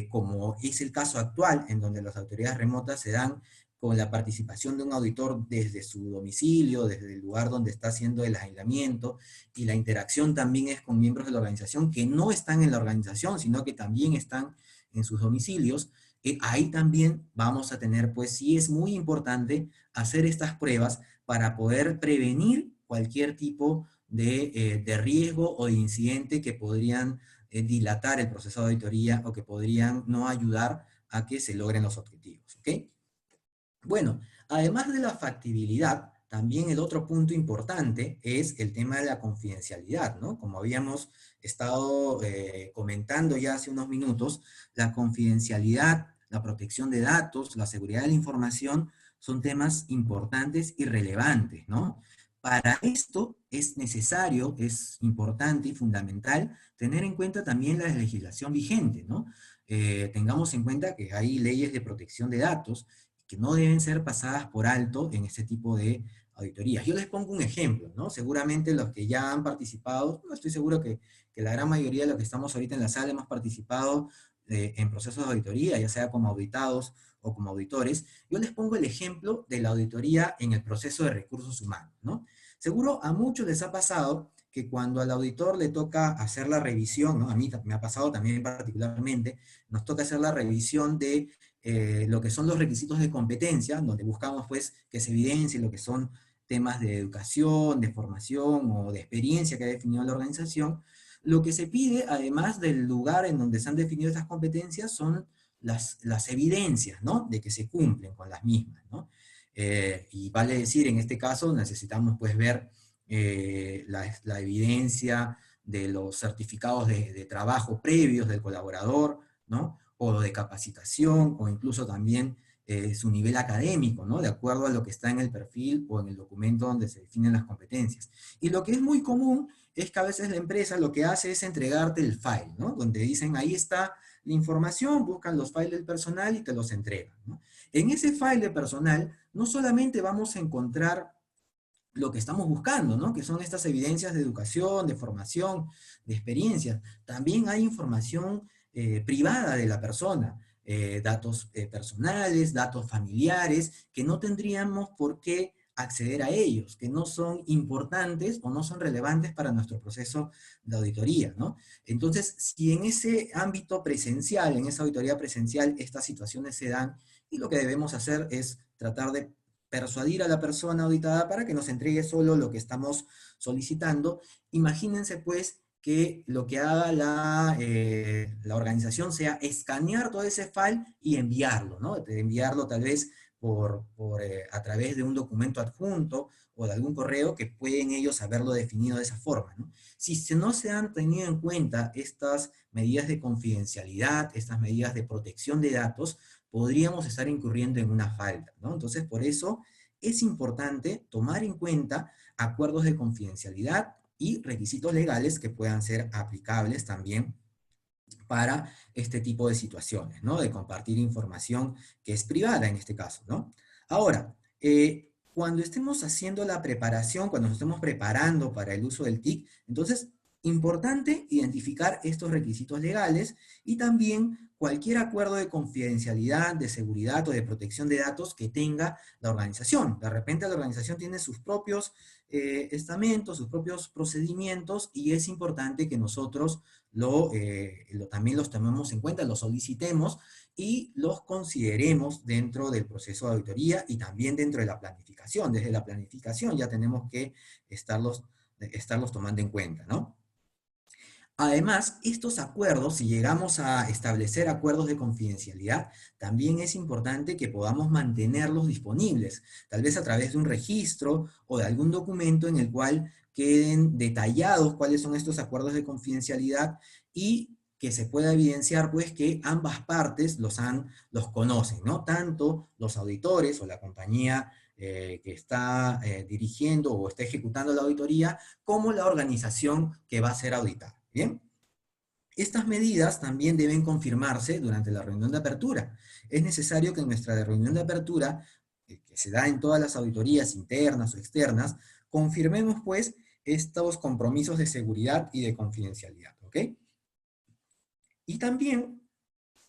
como es el caso actual, en donde las autoridades remotas se dan con la participación de un auditor desde su domicilio, desde el lugar donde está haciendo el aislamiento, y la interacción también es con miembros de la organización que no están en la organización, sino que también están en sus domicilios. Ahí también vamos a tener, pues sí es muy importante hacer estas pruebas para poder prevenir cualquier tipo de riesgo o de incidente que podrían dilatar el proceso de auditoría, o que podrían no ayudar a que se logren los objetivos, ¿ok? Bueno, además de la factibilidad, también el otro punto importante es el tema de la confidencialidad, ¿no? Como habíamos estado comentando ya hace unos minutos, la confidencialidad, la protección de datos, la seguridad de la información son temas importantes y relevantes, ¿no? Para esto es necesario, es importante y fundamental tener en cuenta también la legislación vigente, ¿no? Tengamos en cuenta que hay leyes de protección de datos que no deben ser pasadas por alto en este tipo de auditorías. Yo les pongo un ejemplo, ¿no? Seguramente los que ya han participado, no estoy seguro que la gran mayoría de los que estamos ahorita en la sala hemos participado en procesos de auditoría, ya sea como auditados o como auditores. Yo les pongo el ejemplo de la auditoría en el proceso de recursos humanos, ¿no? Seguro a muchos les ha pasado que cuando al auditor le toca hacer la revisión, ¿no? A mí me ha pasado también particularmente, nos toca hacer la revisión de lo que son los requisitos de competencia, donde buscamos pues que se evidencie lo que son temas de educación, de formación o de experiencia que ha definido la organización. Lo que se pide, además del lugar en donde se han definido estas competencias, son las evidencias, ¿no? De que se cumplen con las mismas, ¿no? Y vale decir, en este caso necesitamos pues ver la evidencia de los certificados de trabajo previos del colaborador, ¿no? O de capacitación, o incluso también su nivel académico, ¿no? De acuerdo a lo que está en el perfil o en el documento donde se definen las competencias. Y lo que es muy común es que a veces la empresa lo que hace es entregarte el file, ¿no? Donde dicen, ahí está la información, buscan los files del personal y te los entregan, ¿no? En ese file de personal no solamente vamos a encontrar lo que estamos buscando, ¿no? Que son estas evidencias de educación, de formación, de experiencia. También hay información privada de la persona, datos personales, datos familiares, que no tendríamos por qué acceder a ellos, que no son importantes o no son relevantes para nuestro proceso de auditoría, ¿no? Entonces, si en ese ámbito presencial, en esa auditoría presencial, estas situaciones se dan, y lo que debemos hacer es tratar de persuadir a la persona auditada para que nos entregue solo lo que estamos solicitando. Imagínense pues que lo que haga la organización sea escanear todo ese file y enviarlo, ¿no? Enviarlo tal vez a través de un documento adjunto o de algún correo que pueden ellos haberlo definido de esa forma, ¿no? Si no se han tenido en cuenta estas medidas de confidencialidad, estas medidas de protección de datos, podríamos estar incurriendo en una falta, ¿no? Entonces, por eso es importante tomar en cuenta acuerdos de confidencialidad y requisitos legales que puedan ser aplicables también para este tipo de situaciones, ¿no? De compartir información que es privada en este caso, ¿no? Ahora, cuando estemos haciendo la preparación, cuando nos estemos preparando para el uso del TIC, entonces, importante identificar estos requisitos legales y también cualquier acuerdo de confidencialidad, de seguridad o de protección de datos que tenga la organización. De repente la organización tiene sus propios estamentos, sus propios procedimientos y es importante que nosotros también los tomemos en cuenta, los solicitemos y los consideremos dentro del proceso de auditoría y también dentro de la planificación. Desde la planificación ya tenemos que estarlos tomando en cuenta, ¿no? Además, estos acuerdos, si llegamos a establecer acuerdos de confidencialidad, también es importante que podamos mantenerlos disponibles, tal vez a través de un registro o de algún documento en el cual queden detallados cuáles son estos acuerdos de confidencialidad y que se pueda evidenciar pues que ambas partes los conocen, ¿no? Tanto los auditores o la compañía que está dirigiendo o está ejecutando la auditoría, como la organización que va a ser auditada. ¿Bien? Estas medidas también deben confirmarse durante la reunión de apertura. Es necesario que en nuestra reunión de apertura, que se da en todas las auditorías internas o externas, confirmemos pues estos compromisos de seguridad y de confidencialidad, ¿ok? Y también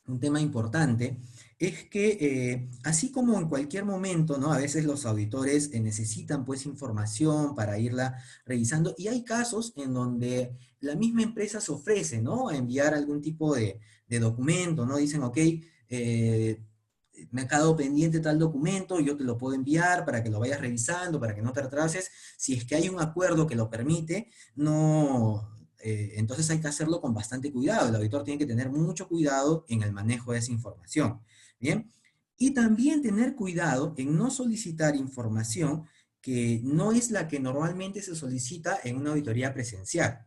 un tema importante es que así como en cualquier momento, ¿no? A veces los auditores necesitan pues información para irla revisando y hay casos en donde la misma empresa se ofrece, ¿no? A enviar algún tipo de documento, ¿no? Dicen, ok, me ha quedado pendiente tal documento, yo te lo puedo enviar para que lo vayas revisando, para que no te retrases. Si es que hay un acuerdo que lo permite, no, entonces hay que hacerlo con bastante cuidado. El auditor tiene que tener mucho cuidado en el manejo de esa información. ¿Bien? Y también tener cuidado en no solicitar información que no es la que normalmente se solicita en una auditoría presencial.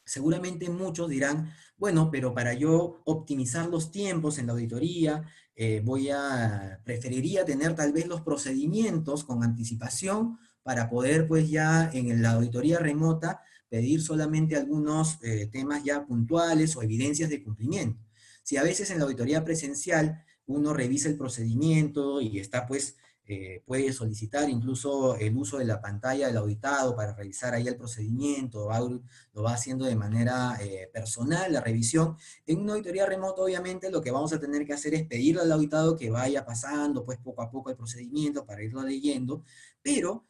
Seguramente muchos dirán, bueno, pero para yo optimizar los tiempos en la auditoría, preferiría tener tal vez los procedimientos con anticipación para poder pues ya en la auditoría remota pedir solamente algunos temas ya puntuales o evidencias de cumplimiento. Si a veces en la auditoría presencial uno revisa el procedimiento y está pues puede solicitar incluso el uso de la pantalla del auditado para revisar ahí el procedimiento, lo va haciendo de manera personal la revisión. En una auditoría remota, obviamente, lo que vamos a tener que hacer es pedirle al auditado que vaya pasando, pues, poco a poco el procedimiento para irlo leyendo, pero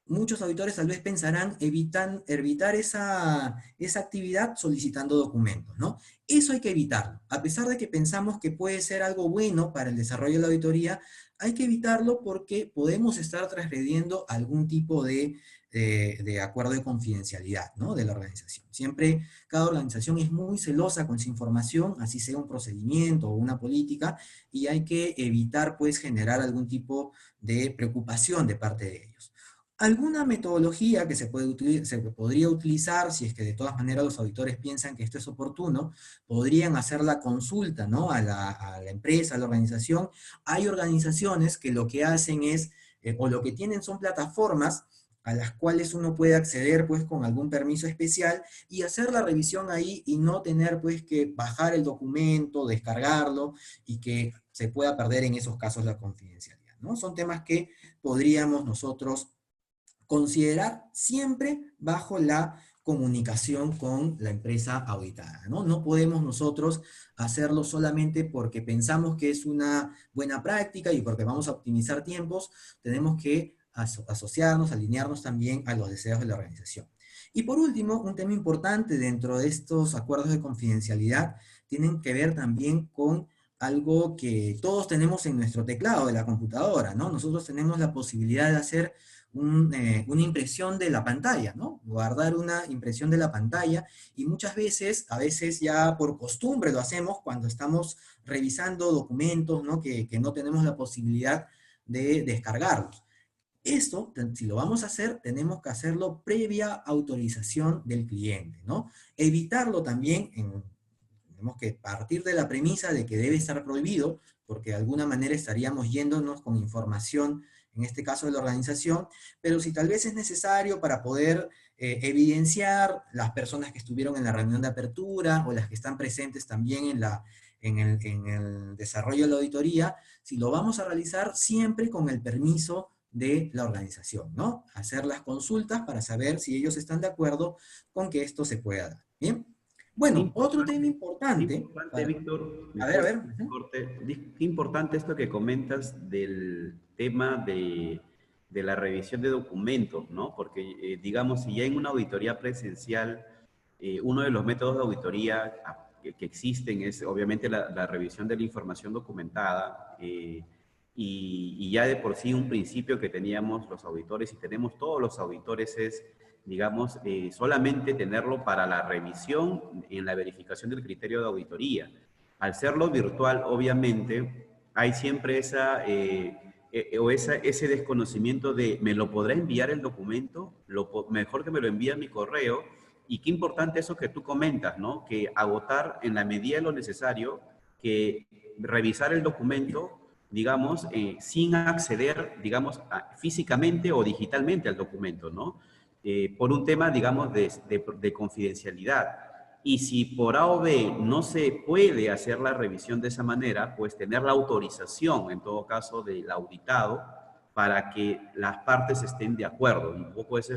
muchos auditores tal vez pensarán evitar esa actividad solicitando documentos, ¿no? Eso hay que evitarlo. A pesar de que pensamos que puede ser algo bueno para el desarrollo de la auditoría, hay que evitarlo porque podemos estar transgrediendo algún tipo de acuerdo de confidencialidad, ¿no? De la organización. Siempre, cada organización es muy celosa con su información, así sea un procedimiento o una política, y hay que evitar, pues, generar algún tipo de preocupación de parte de ellos. Alguna metodología que se podría utilizar, si es que de todas maneras los auditores piensan que esto es oportuno, podrían hacer la consulta, ¿no? A la empresa, a la organización. Hay organizaciones que lo que hacen es, o lo que tienen son plataformas a las cuales uno puede acceder, pues, con algún permiso especial y hacer la revisión ahí y no tener, pues, que bajar el documento, descargarlo y que se pueda perder en esos casos la confidencialidad, ¿no? Son temas que podríamos nosotros considerar siempre bajo la comunicación con la empresa auditada, ¿no? No podemos nosotros hacerlo solamente porque pensamos que es una buena práctica y porque vamos a optimizar tiempos, tenemos que asociarnos, alinearnos también a los deseos de la organización. Y por último, un tema importante dentro de estos acuerdos de confidencialidad tienen que ver también con algo que todos tenemos en nuestro teclado de la computadora, ¿no? Nosotros tenemos la posibilidad de hacer una impresión de la pantalla, ¿no? Guardar una impresión de la pantalla y muchas veces, a veces ya por costumbre lo hacemos cuando estamos revisando documentos, ¿no? Que no tenemos la posibilidad de descargarlos. Esto, si lo vamos a hacer, tenemos que hacerlo previa autorización del cliente, ¿no? Evitarlo también, tenemos que partir de la premisa de que debe estar prohibido, porque de alguna manera estaríamos yéndonos con información, en este caso de la organización, pero si tal vez es necesario para poder evidenciar las personas que estuvieron en la reunión de apertura o las que están presentes también en el desarrollo de la auditoría, si lo vamos a realizar siempre con el permiso de la organización, ¿no? Hacer las consultas para saber si ellos están de acuerdo con que esto se pueda dar, ¿bien? Bueno, otro tema Qué importante, importante, Víctor, a ver, a ver. qué importante esto que comentas del tema de la revisión de documentos, ¿no? Porque, digamos, si ya en una auditoría presencial, uno de los métodos de auditoría que existen es obviamente la revisión de la información documentada, y ya de por sí un principio que teníamos los auditores y tenemos todos los auditores es, digamos, solamente tenerlo para la revisión en la verificación del criterio de auditoría. Al serlo virtual, obviamente, hay siempre ese desconocimiento de, ¿me lo podrá enviar el documento? Mejor que me lo envíe a mi correo. Y qué importante eso que tú comentas, ¿no? Que agotar en la medida de lo necesario, que revisar el documento, digamos, sin acceder, digamos, físicamente o digitalmente al documento, ¿no? Por un tema, digamos, de confidencialidad. Y si por A o B no se puede hacer la revisión de esa manera, pues tener la autorización, en todo caso, del auditado para que las partes estén de acuerdo. Un poco esa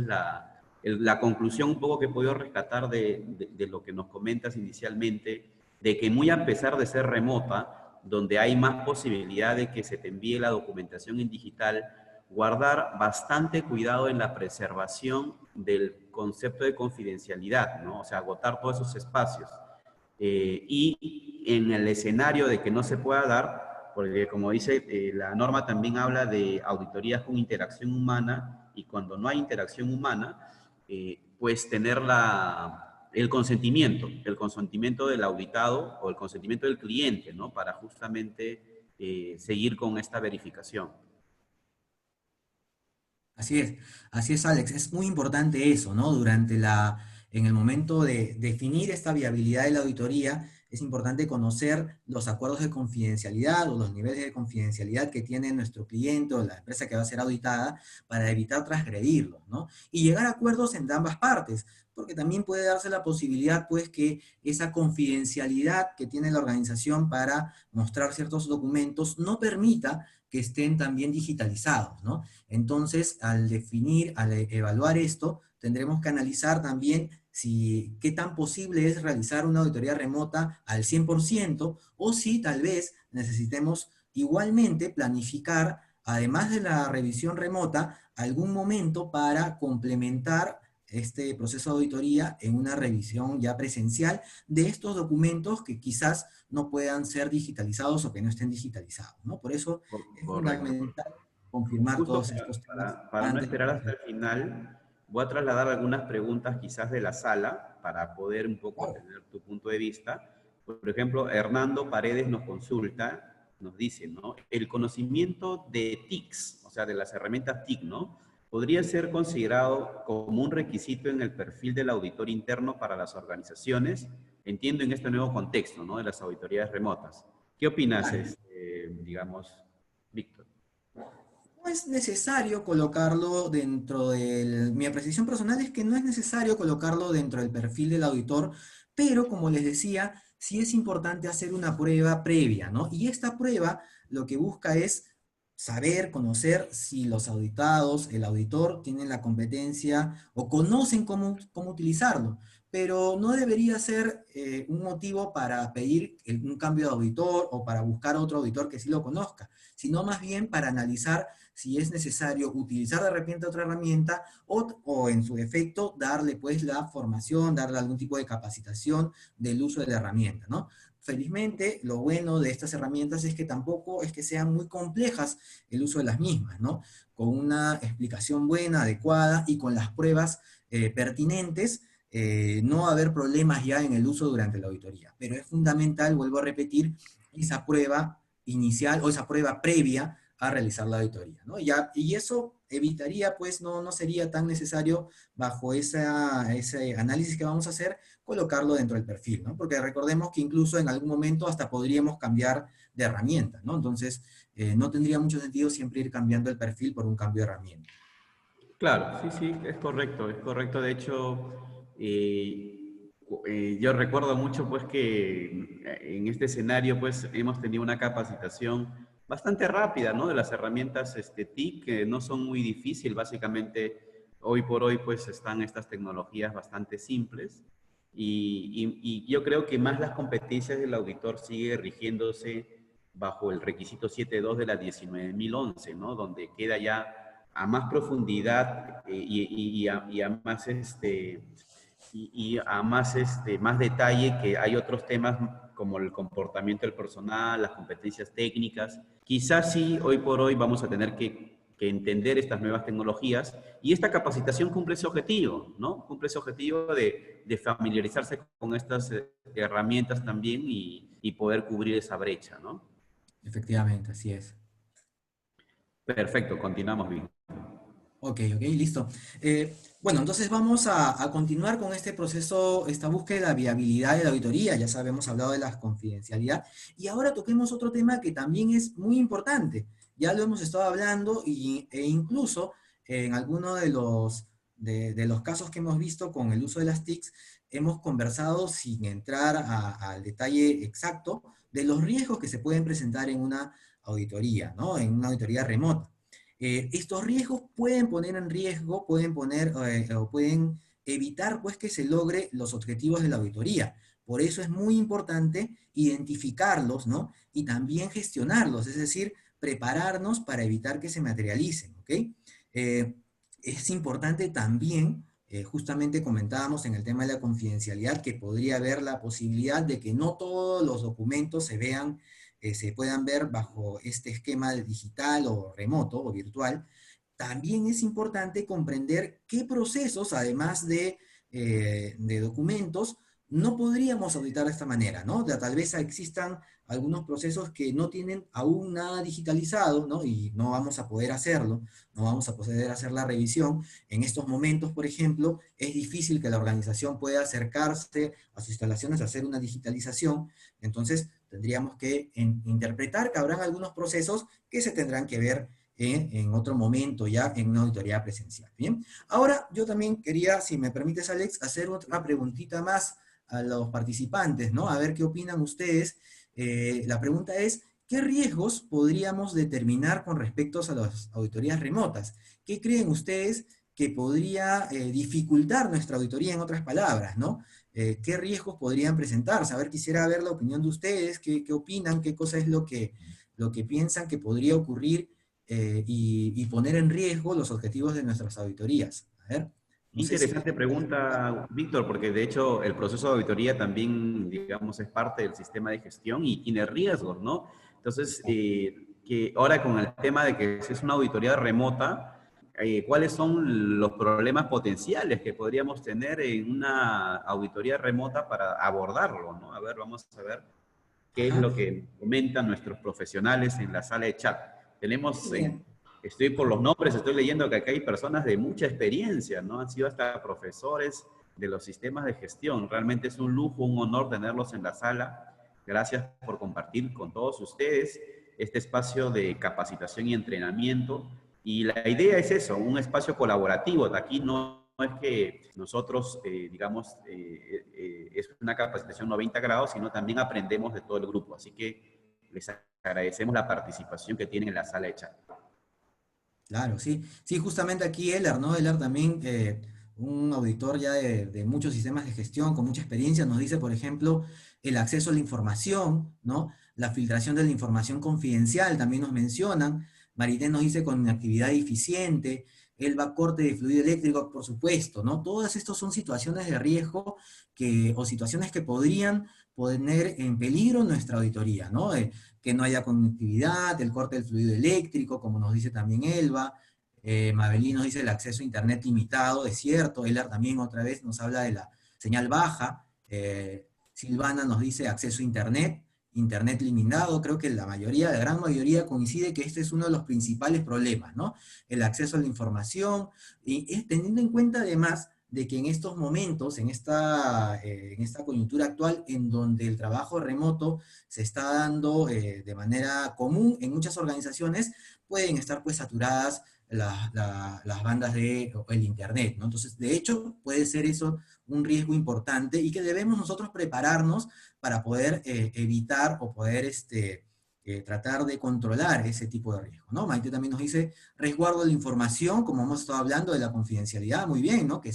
es la conclusión un poco que he podido rescatar de lo que nos comentas inicialmente, de que muy a pesar de ser remota, donde hay más posibilidad de que se te envíe la documentación en digital, guardar bastante cuidado en la preservación del concepto de confidencialidad, ¿no? O sea, agotar todos esos espacios. Y en el escenario de que no se pueda dar, porque como dice, la norma también habla de auditorías con interacción humana, y cuando no hay interacción humana, pues tener el consentimiento del auditado o el consentimiento del cliente, ¿no? Para justamente seguir con esta verificación. Así es, Alex. Es muy importante eso, ¿no? En el momento de definir esta viabilidad de la auditoría, es importante conocer los acuerdos de confidencialidad o los niveles de confidencialidad que tiene nuestro cliente o la empresa que va a ser auditada para evitar transgredirlos, ¿no? Y llegar a acuerdos entre ambas partes, porque también puede darse la posibilidad, pues, que esa confidencialidad que tiene la organización para mostrar ciertos documentos no permita que estén también digitalizados, ¿no? Entonces, al evaluar esto, tendremos que analizar también qué tan posible es realizar una auditoría remota al 100% o si tal vez necesitemos igualmente planificar además de la revisión remota, algún momento para complementar este proceso de auditoría en una revisión ya presencial de estos documentos que quizás no puedan ser digitalizados o que no estén digitalizados, ¿no? Por eso es Correcto. fundamental confirmar Justo todos estos temas para no antes de esperar hasta proceder. el final, voy a trasladar algunas preguntas quizás de la sala para poder un poco Claro. tener tu punto de vista. Por ejemplo, Hernando Paredes nos consulta, nos dice, ¿no? El conocimiento de TICs, o sea, de las herramientas TIC, ¿no? ¿Podría ser considerado como un requisito en el perfil del auditor interno para las organizaciones? Entiendo en este nuevo contexto, ¿no? De las auditorías remotas. ¿Qué opinas, Claro. digamos, Víctor? No es necesario colocarlo dentro del... Mi apreciación personal es que no es necesario colocarlo dentro del perfil del auditor, pero como les decía, sí es importante hacer una prueba previa, ¿no? Y esta prueba lo que busca es saber, conocer si los auditados, el auditor, tienen la competencia o conocen cómo utilizarlo, pero no debería ser un motivo para pedir un cambio de auditor o para buscar otro auditor que sí lo conozca, sino más bien para analizar si es necesario utilizar de repente otra herramienta o en su defecto darle pues la formación, darle algún tipo de capacitación del uso de la herramienta, ¿no? Felizmente, lo bueno de estas herramientas es que tampoco es que sean muy complejas el uso de las mismas, ¿no? Con una explicación buena, adecuada y con las pruebas pertinentes, no va a haber problemas ya en el uso durante la auditoría. Pero es fundamental, vuelvo a repetir, esa prueba inicial o esa prueba previa a realizar la auditoría, ¿no? Y eso evitaría, pues, no sería tan necesario bajo ese análisis que vamos a hacer, colocarlo dentro del perfil, ¿no? Porque recordemos que incluso en algún momento hasta podríamos cambiar de herramienta, ¿no? Entonces, no tendría mucho sentido siempre ir cambiando el perfil por un cambio de herramienta. Claro, sí, sí, es correcto, es correcto. De hecho, yo recuerdo mucho pues que en este escenario pues hemos tenido una capacitación bastante rápida, ¿no? De las herramientas TIC, que no son muy difíciles, básicamente hoy por hoy pues están estas tecnologías bastante simples y yo creo que más las competencias del auditor sigue rigiéndose bajo el requisito 7.2 de la 19.011, ¿no? Donde queda ya a más profundidad y a más y a más más detalle, que hay otros temas como el comportamiento del personal, las competencias técnicas. Quizás sí, hoy por hoy vamos a tener que entender estas nuevas tecnologías y esta capacitación cumple ese objetivo, ¿no? Cumple ese objetivo de familiarizarse con estas herramientas también y poder cubrir esa brecha, ¿no? Efectivamente, así es. Perfecto, continuamos bien. Ok, listo. Bueno, entonces vamos a continuar con este proceso, esta búsqueda de viabilidad de la auditoría. Ya sabemos, hablado de la confidencialidad. Y ahora toquemos otro tema que también es muy importante. Ya lo hemos estado hablando e incluso en alguno de los casos que hemos visto con el uso de las TICs, hemos conversado sin entrar al detalle exacto de los riesgos que se pueden presentar en una auditoría, ¿no? En una auditoría remota. Estos riesgos pueden poner en riesgo, pueden poner o pueden evitar pues que se logre los objetivos de la auditoría. Por eso es muy importante identificarlos, ¿no? Y también gestionarlos, es decir, prepararnos para evitar que se materialicen, ¿ok? Eh, es importante también, justamente comentábamos en el tema de la confidencialidad, que podría haber la posibilidad de que no todos los documentos se puedan ver bajo este esquema de digital o remoto o virtual. También es importante comprender qué procesos, además de documentos, no podríamos auditar de esta manera, ¿no? Tal vez existan algunos procesos que no tienen aún nada digitalizado, ¿no? Y no vamos a poder hacerlo, no vamos a poder hacer la revisión. En estos momentos, por ejemplo, es difícil que la organización pueda acercarse a sus instalaciones a hacer una digitalización. Entonces, tendríamos que interpretar que habrán algunos procesos que se tendrán que ver en otro momento ya en una auditoría presencial. Bien, ahora yo también quería, si me permites, Alex, hacer otra preguntita más a los participantes, ¿no? A ver qué opinan ustedes. La pregunta es, ¿qué riesgos podríamos determinar con respecto a las auditorías remotas? ¿Qué creen ustedes que podría dificultar nuestra auditoría, en otras palabras, ¿no? ¿Qué riesgos podrían presentarse? A ver, quisiera ver la opinión de ustedes, qué opinan, qué cosa es lo que piensan que podría ocurrir y poner en riesgo los objetivos de nuestras auditorías. A ver, no sé si... Interesante pregunta, Víctor, porque de hecho el proceso de auditoría también, digamos, es parte del sistema de gestión y tiene riesgos, ¿no? Entonces, que ahora con el tema de que es una auditoría remota, ¿cuáles son los problemas potenciales que podríamos tener en una auditoría remota para abordarlo, ¿no? A ver, vamos a ver qué es Ajá. lo que comentan nuestros profesionales en la sala de chat. Tenemos, Bien. estoy por los nombres, estoy leyendo que acá hay personas de mucha experiencia, ¿no? Han sido hasta profesores de los sistemas de gestión. Realmente es un lujo, un honor tenerlos en la sala. Gracias por compartir con todos ustedes este espacio de capacitación y entrenamiento. Y la idea es eso, un espacio colaborativo. De aquí no es que nosotros, digamos, es una capacitación 90 grados, sino también aprendemos de todo el grupo. Así que les agradecemos la participación que tienen en la sala de chat. Claro, sí. Sí, justamente aquí Elar, ¿no? Elar también, un auditor ya de muchos sistemas de gestión, con mucha experiencia, nos dice, por ejemplo, el acceso a la información, ¿no? La filtración de la información confidencial, también nos mencionan. Marité nos dice con actividad eficiente, Elba corte de fluido eléctrico, por supuesto, ¿no? Todas estas son situaciones de riesgo o situaciones que podrían poner en peligro nuestra auditoría, ¿no? Que no haya conectividad, el corte del fluido eléctrico, como nos dice también Elba. Mabelí nos dice el acceso a internet limitado, es cierto. Elar también otra vez nos habla de la señal baja. Silvana nos dice acceso a internet, internet limitado. Creo que la mayoría, la gran mayoría coincide que este es uno de los principales problemas, ¿no? El acceso a la información, y teniendo en cuenta además de que en estos momentos, en esta coyuntura actual, en donde el trabajo remoto se está dando de manera común en muchas organizaciones, pueden estar pues saturadas las bandas de el internet, ¿no? Entonces, de hecho, puede ser eso un riesgo importante y que debemos nosotros prepararnos para poder evitar o poder tratar de controlar ese tipo de riesgo, ¿no? Maite también nos dice resguardo de la información, como hemos estado hablando de la confidencialidad, muy bien, ¿no? Que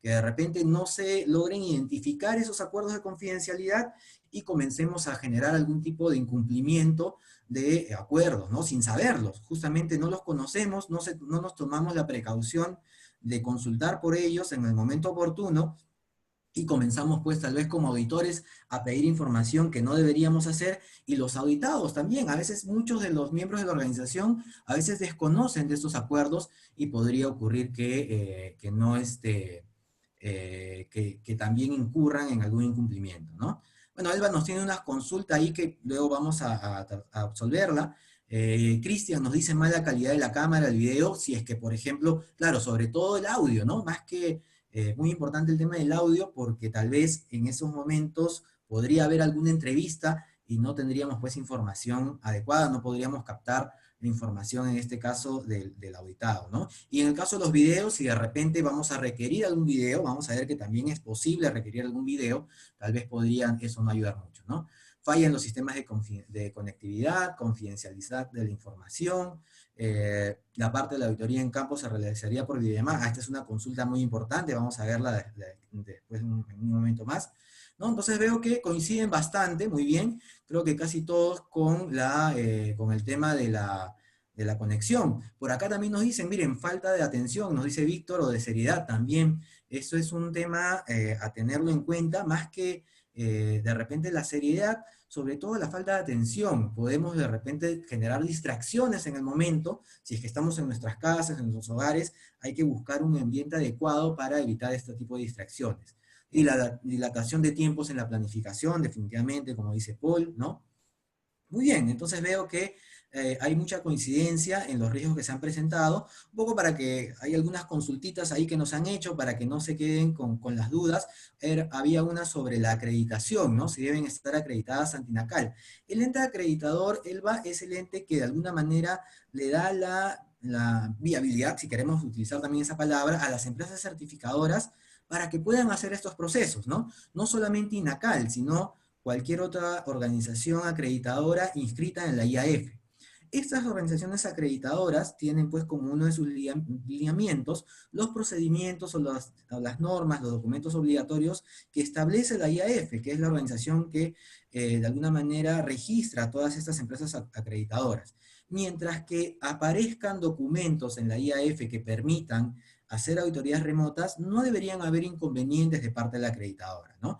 de repente no se logren identificar esos acuerdos de confidencialidad y comencemos a generar algún tipo de incumplimiento de acuerdos, ¿no? Sin saberlos, justamente no los conocemos, no nos tomamos la precaución de consultar por ellos en el momento oportuno y comenzamos pues tal vez como auditores a pedir información que no deberíamos hacer y los auditados también, a veces muchos de los miembros de la organización a veces desconocen de estos acuerdos y podría ocurrir que no que también incurran en algún incumplimiento, ¿no? Bueno, Elba nos tiene una consulta ahí que luego vamos a absolverla. Cristian nos dice mala calidad de la cámara, el video, si es que, por ejemplo, claro, sobre todo el audio, ¿no? Más que muy importante el tema del audio porque tal vez en esos momentos podría haber alguna entrevista y no tendríamos pues información adecuada, no podríamos captar la información en este caso del auditado, ¿no? Y en el caso de los videos, si de repente vamos a requerir algún video, vamos a ver que también es posible requerir algún video, tal vez podrían eso no ayudar mucho, ¿no? Fallan los sistemas de conectividad, confidencialidad de la información, la parte de la auditoría en campo se realizaría por videollamada. Esta es una consulta muy importante, vamos a verla después en un momento más, ¿no? Entonces veo que coinciden bastante, muy bien, creo que casi todos con el tema de la conexión. Por acá también nos dicen, miren, falta de atención, nos dice Víctor, o de seriedad también. Eso es un tema a tenerlo en cuenta, más que de repente la seriedad, sobre todo la falta de atención. Podemos de repente generar distracciones en el momento, si es que estamos en nuestras casas, en nuestros hogares, hay que buscar un ambiente adecuado para evitar este tipo de distracciones. Y la dilatación de tiempos en la planificación, definitivamente, como dice Paul, ¿no? Muy bien, entonces veo que hay mucha coincidencia en los riesgos que se han presentado, un poco para que hay algunas consultitas ahí que nos han hecho para que no se queden con las dudas. Había una sobre la acreditación, ¿no? Si deben estar acreditadas ante INACAL. El ente acreditador, ELBA, es el ente que de alguna manera le da la viabilidad, si queremos utilizar también esa palabra, a las empresas certificadoras para que puedan hacer estos procesos, ¿no? No solamente INACAL, sino cualquier otra organización acreditadora inscrita en la IAF. Estas organizaciones acreditadoras tienen pues como uno de sus lineamientos los procedimientos o las normas, los documentos obligatorios que establece la IAF, que es la organización que de alguna manera registra a todas estas empresas acreditadoras. mientras que aparezcan documentos en la IAF que permitan hacer auditorías remotas, no deberían haber inconvenientes de parte de la acreditadora, ¿no?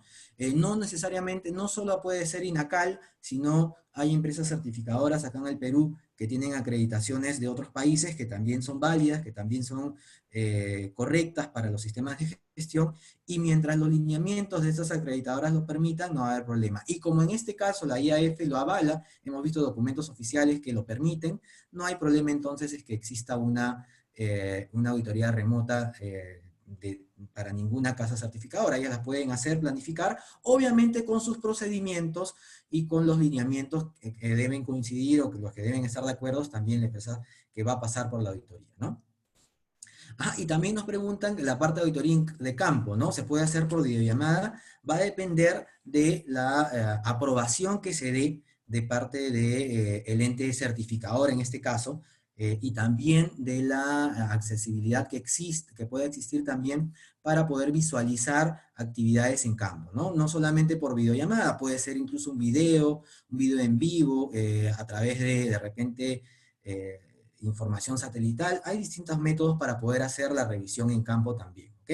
No necesariamente, no solo puede ser INACAL, sino hay empresas certificadoras acá en el Perú que tienen acreditaciones de otros países que también son válidas, que también son correctas para los sistemas de gestión, y mientras los lineamientos de estas acreditadoras lo permitan, no va a haber problema. Y como en este caso la IAF lo avala, hemos visto documentos oficiales que lo permiten, no hay problema entonces es que exista una auditoría remota para ninguna casa certificadora. Ellas las pueden hacer, planificar, obviamente con sus procedimientos y con los lineamientos que deben coincidir o que los que deben estar de acuerdo también la empresa que va a pasar por la auditoría, ¿no? Ah, y también nos preguntan la parte de auditoría de campo, ¿no? Se puede hacer por videollamada, va a depender de la aprobación que se dé de parte del ente certificador en este caso, y también de la accesibilidad que existe, que puede existir también para poder visualizar actividades en campo, ¿no? No solamente por videollamada, puede ser incluso un video en vivo, a través de repente, información satelital. Hay distintos métodos para poder hacer la revisión en campo también, ¿ok?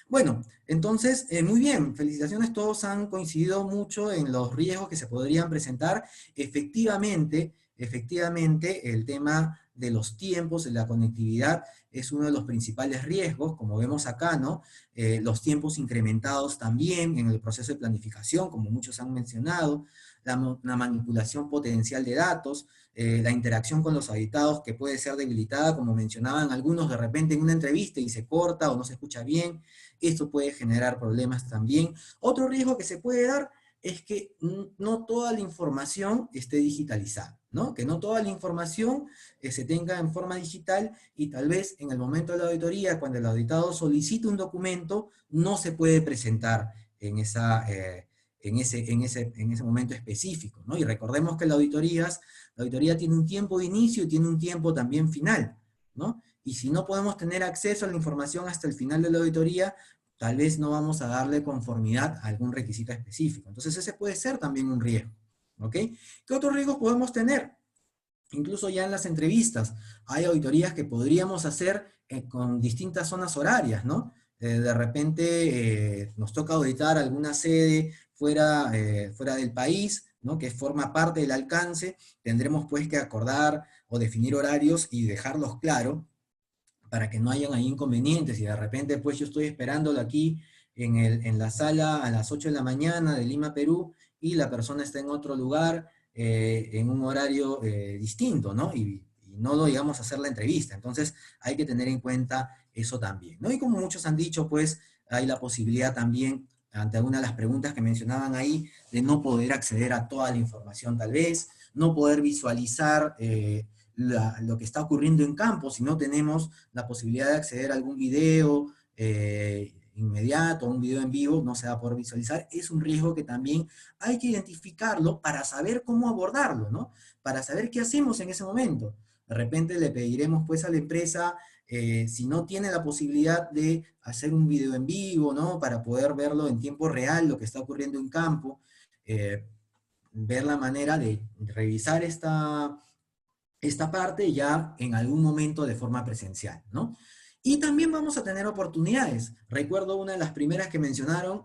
Bueno, entonces, muy bien, felicitaciones, todos han coincidido mucho en los riesgos que se podrían presentar. Efectivamente, el tema de los tiempos, de la conectividad, es uno de los principales riesgos, como vemos acá, ¿no? Los tiempos incrementados también en el proceso de planificación, como muchos han mencionado, la manipulación potencial de datos, la interacción con los auditados que puede ser debilitada, como mencionaban algunos de repente en una entrevista y se corta o no se escucha bien, esto puede generar problemas también. Otro riesgo que se puede dar es que no toda la información esté digitalizada, ¿no? Que no toda la información se tenga en forma digital y tal vez en el momento de la auditoría, cuando el auditado solicita un documento, no se puede presentar en ese momento específico, ¿no? Y recordemos que la auditoría tiene un tiempo de inicio y tiene un tiempo también final, ¿no? Y si no podemos tener acceso a la información hasta el final de la auditoría, tal vez no vamos a darle conformidad a algún requisito específico. Entonces ese puede ser también un riesgo, ¿ok? ¿Qué otros riesgos podemos tener? Incluso ya en las entrevistas, hay auditorías que podríamos hacer con distintas zonas horarias, ¿no? De repente nos toca auditar alguna sede fuera del país, ¿no? Que forma parte del alcance, tendremos pues que acordar o definir horarios y dejarlos claros para que no hayan ahí inconvenientes, y de repente pues yo estoy esperándolo aquí en la sala a las 8 de la mañana de Lima, Perú, y la persona está en otro lugar, en un horario distinto, ¿no? Y no lo llegamos a hacer la entrevista, entonces hay que tener en cuenta eso también, ¿no? Y como muchos han dicho, pues hay la posibilidad también, ante alguna de las preguntas que mencionaban ahí, de no poder acceder a toda la información tal vez, no poder visualizar lo que está ocurriendo en campo, si no tenemos la posibilidad de acceder a algún video inmediato, un video en vivo, no se va a poder visualizar. Es un riesgo que también hay que identificarlo para saber cómo abordarlo, ¿no? Para saber qué hacemos en ese momento. De repente le pediremos pues a la empresa, si no tiene la posibilidad de hacer un video en vivo, ¿no? Para poder verlo en tiempo real, lo que está ocurriendo en campo, ver la manera de revisar esta parte ya en algún momento de forma presencial, ¿no? Y también vamos a tener oportunidades. Recuerdo una de las primeras que mencionaron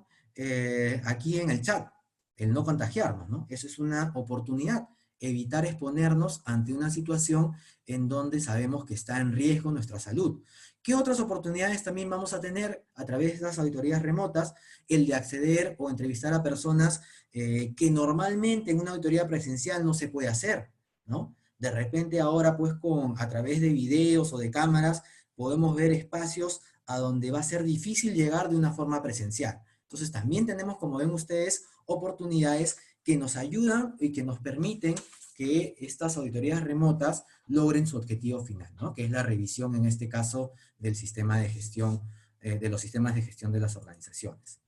aquí en el chat, el no contagiarnos, ¿no? Eso es una oportunidad, evitar exponernos ante una situación en donde sabemos que está en riesgo nuestra salud. ¿Qué otras oportunidades también vamos a tener a través de las auditorías remotas? El de acceder o entrevistar a personas que normalmente en una auditoría presencial no se puede hacer, ¿no? De repente ahora pues a través de videos o de cámaras podemos ver espacios a donde va a ser difícil llegar de una forma presencial. Entonces también tenemos, como ven ustedes, oportunidades que nos ayudan y que nos permiten que estas auditorías remotas logren su objetivo final, ¿no? Que es la revisión, en este caso, del sistema de gestión, de los sistemas de gestión de las organizaciones.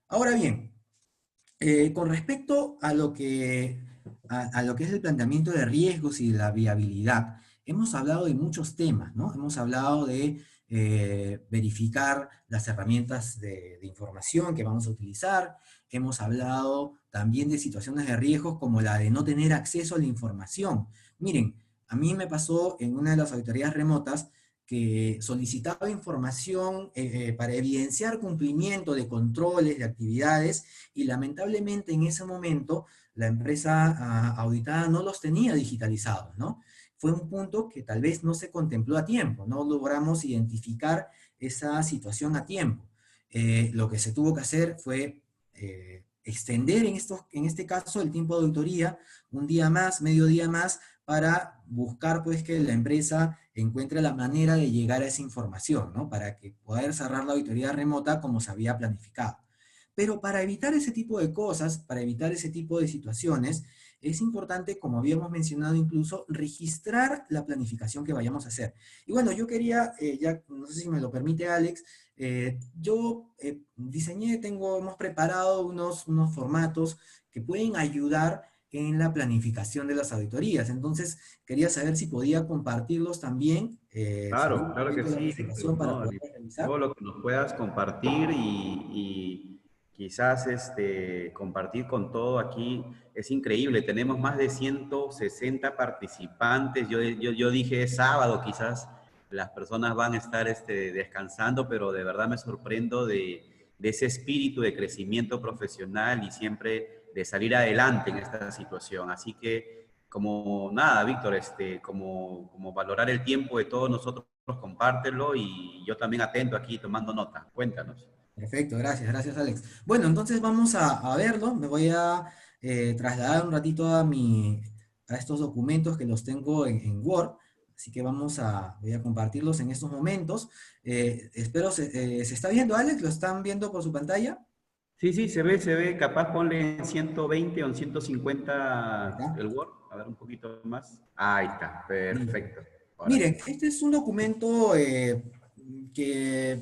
Ahora bien, con respecto a lo que es el planteamiento de riesgos y de la viabilidad, hemos hablado de muchos temas, ¿no? Hemos hablado de verificar las herramientas de información que vamos a utilizar, hemos hablado también de situaciones de riesgos como la de no tener acceso a la información. Miren, A mí me pasó en una de las auditorías remotas que solicitaba información para evidenciar cumplimiento de controles, de actividades, y lamentablemente en ese momento la empresa auditada no los tenía digitalizados, ¿no? Fue un punto que tal vez no se contempló a tiempo, no logramos identificar esa situación a tiempo. Lo que se tuvo que hacer fue extender en este caso el tiempo de auditoría un día más, medio día más, para buscar pues que la empresa encuentre la manera de llegar a esa información, ¿no? Para que poder cerrar la auditoría remota como se había planificado. Pero para evitar ese tipo de cosas, para evitar ese tipo de situaciones, es importante, como habíamos mencionado incluso, registrar la planificación que vayamos a hacer. Y bueno, yo quería, ya no sé si me lo permite Alex, yo diseñé, hemos preparado unos formatos que pueden ayudar en la planificación de las auditorías. Entonces, quería saber si podía compartirlos también, si en Claro, algún claro que momento de la sí, presentación Víctor, para ¿no? poder revisar. Todo lo que nos puedas compartir y quizás compartir con todo aquí es increíble. Tenemos más de 160 participantes. Yo dije es sábado, quizás las personas van a estar descansando, pero de verdad me sorprendo de ese espíritu de crecimiento profesional y siempre de salir adelante en esta situación. Así que como nada, Víctor, como valorar el tiempo de todos nosotros, compártelo y yo también atento aquí tomando nota. Cuéntanos. Perfecto, gracias, gracias Alex. Bueno, entonces vamos a verlo. Me voy a trasladar un ratito a estos documentos que los tengo en Word. Así que voy a compartirlos en estos momentos. Espero se está viendo, Alex, ¿lo están viendo por su pantalla? Sí, sí, se ve. Capaz ponle en 120 o en Ahí 150 está. el Word. A ver un poquito más. Ahí está, Listo. perfecto. Ahora sí. Miren, este es un documento que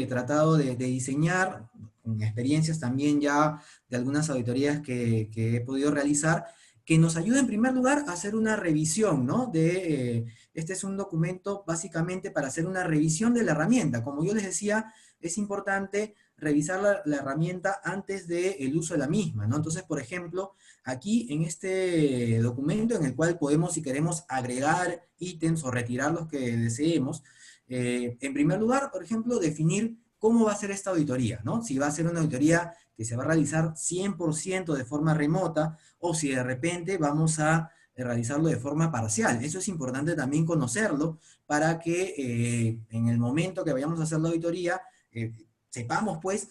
he tratado de diseñar con experiencias también ya de algunas auditorías que he podido realizar, que nos ayuda en primer lugar a hacer una revisión, ¿no? Este es un documento básicamente para hacer una revisión de la herramienta. Como yo les decía, es importante revisar la herramienta antes del uso de la misma, ¿no? Entonces, por ejemplo, aquí en este documento en el cual podemos, si queremos, agregar ítems o retirar los que deseemos, en primer lugar, por ejemplo, definir cómo va a ser esta auditoría, ¿no? Si va a ser una auditoría que se va a realizar 100% de forma remota o si de repente vamos a realizarlo de forma parcial. Eso es importante también conocerlo para que en el momento que vayamos a hacer la auditoría, sepamos pues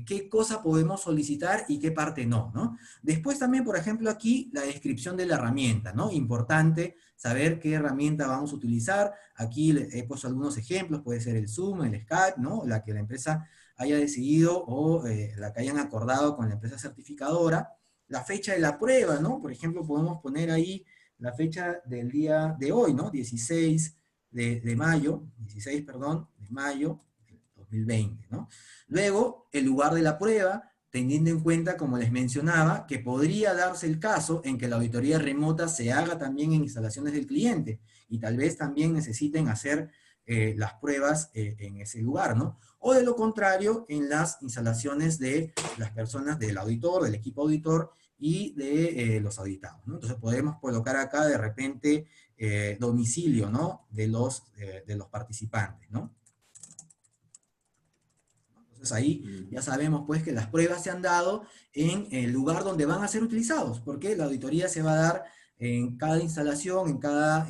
qué cosa podemos solicitar y qué parte no, ¿no? Después también, por ejemplo, aquí la descripción de la herramienta, ¿no? Importante saber qué herramienta vamos a utilizar. Aquí he puesto algunos ejemplos, puede ser el Zoom, el Skype, ¿no? La que la empresa haya decidido o la que hayan acordado con la empresa certificadora. La fecha de la prueba, ¿no? Por ejemplo, podemos poner ahí la fecha del día de hoy, ¿no? 16 de mayo, 16, perdón, de mayo del 2020, ¿no? Luego, el lugar de la prueba, teniendo en cuenta, como les mencionaba, que podría darse el caso en que la auditoría remota se haga también en instalaciones del cliente y tal vez también necesiten hacer las pruebas en ese lugar, ¿no? O de lo contrario, en las instalaciones de las personas del auditor, del equipo auditor y de los auditados, ¿no? Entonces podemos colocar acá de repente domicilio, ¿no? De los participantes, ¿no? Entonces ahí ya sabemos pues que las pruebas se han dado en el lugar donde van a ser utilizados, porque la auditoría se va a dar en cada instalación, en cada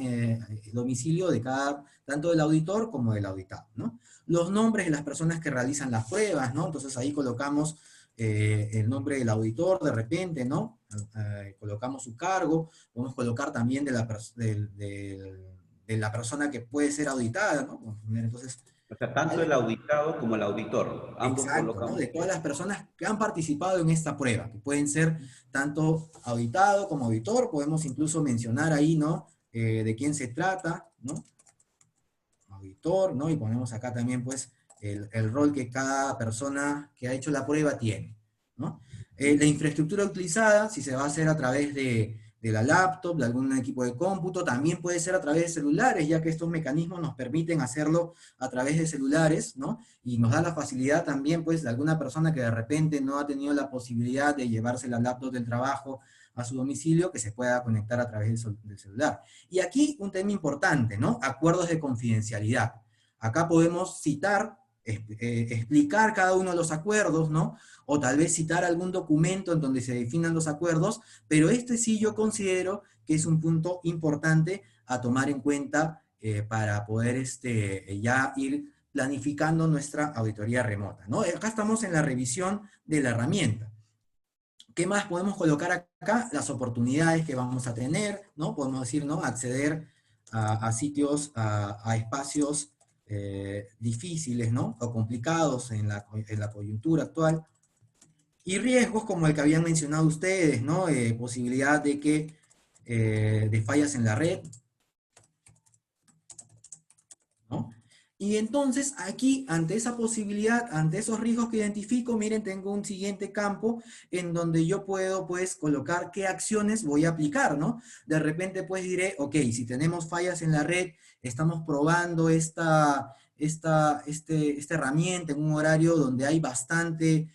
domicilio de cada, tanto del auditor como del auditado, ¿no? Los nombres de las personas que realizan las pruebas, ¿no? Entonces ahí colocamos el nombre del auditor de repente, ¿no? Colocamos su cargo, podemos colocar también de la persona que puede ser auditada, ¿no? Entonces, O sea, tanto el auditado como el auditor, ambos exacto, ¿no? colocamos. De todas las personas que han participado en esta prueba, que pueden ser tanto auditado como auditor, podemos incluso mencionar ahí, ¿no? De quién se trata, ¿no? Auditor, ¿no? Y ponemos acá también, pues, el rol que cada persona que ha hecho la prueba tiene, ¿no? La infraestructura utilizada, si se va a hacer a través de la laptop, de algún equipo de cómputo, también puede ser a través de celulares, ya que estos mecanismos nos permiten hacerlo a través de celulares, ¿no? Y nos da la facilidad también, pues, de alguna persona que de repente no ha tenido la posibilidad de llevarse la laptop del trabajo a su domicilio que se pueda conectar a través del celular. Y aquí un tema importante, ¿no? Acuerdos de confidencialidad. Acá podemos citar, explicar cada uno de los acuerdos, ¿no? O tal vez citar algún documento en donde se definan los acuerdos, pero este sí yo considero que es un punto importante a tomar en cuenta para poder ya ir planificando nuestra auditoría remota, ¿no? Acá estamos en la revisión de la herramienta. ¿Qué más podemos colocar acá? Las oportunidades que vamos a tener, ¿no? Podemos decir, ¿no? Acceder a sitios, a espacios difíciles, ¿no? O complicados en la coyuntura actual. Y riesgos como el que habían mencionado ustedes, ¿no? Posibilidad de que, de fallas en la red, ¿no? Y entonces aquí, ante esa posibilidad, ante esos riesgos que identifico, miren, tengo un siguiente campo en donde yo puedo, pues, colocar qué acciones voy a aplicar, ¿no? De repente, pues, diré, ok, si tenemos fallas en la red, estamos probando esta herramienta en un horario donde hay bastante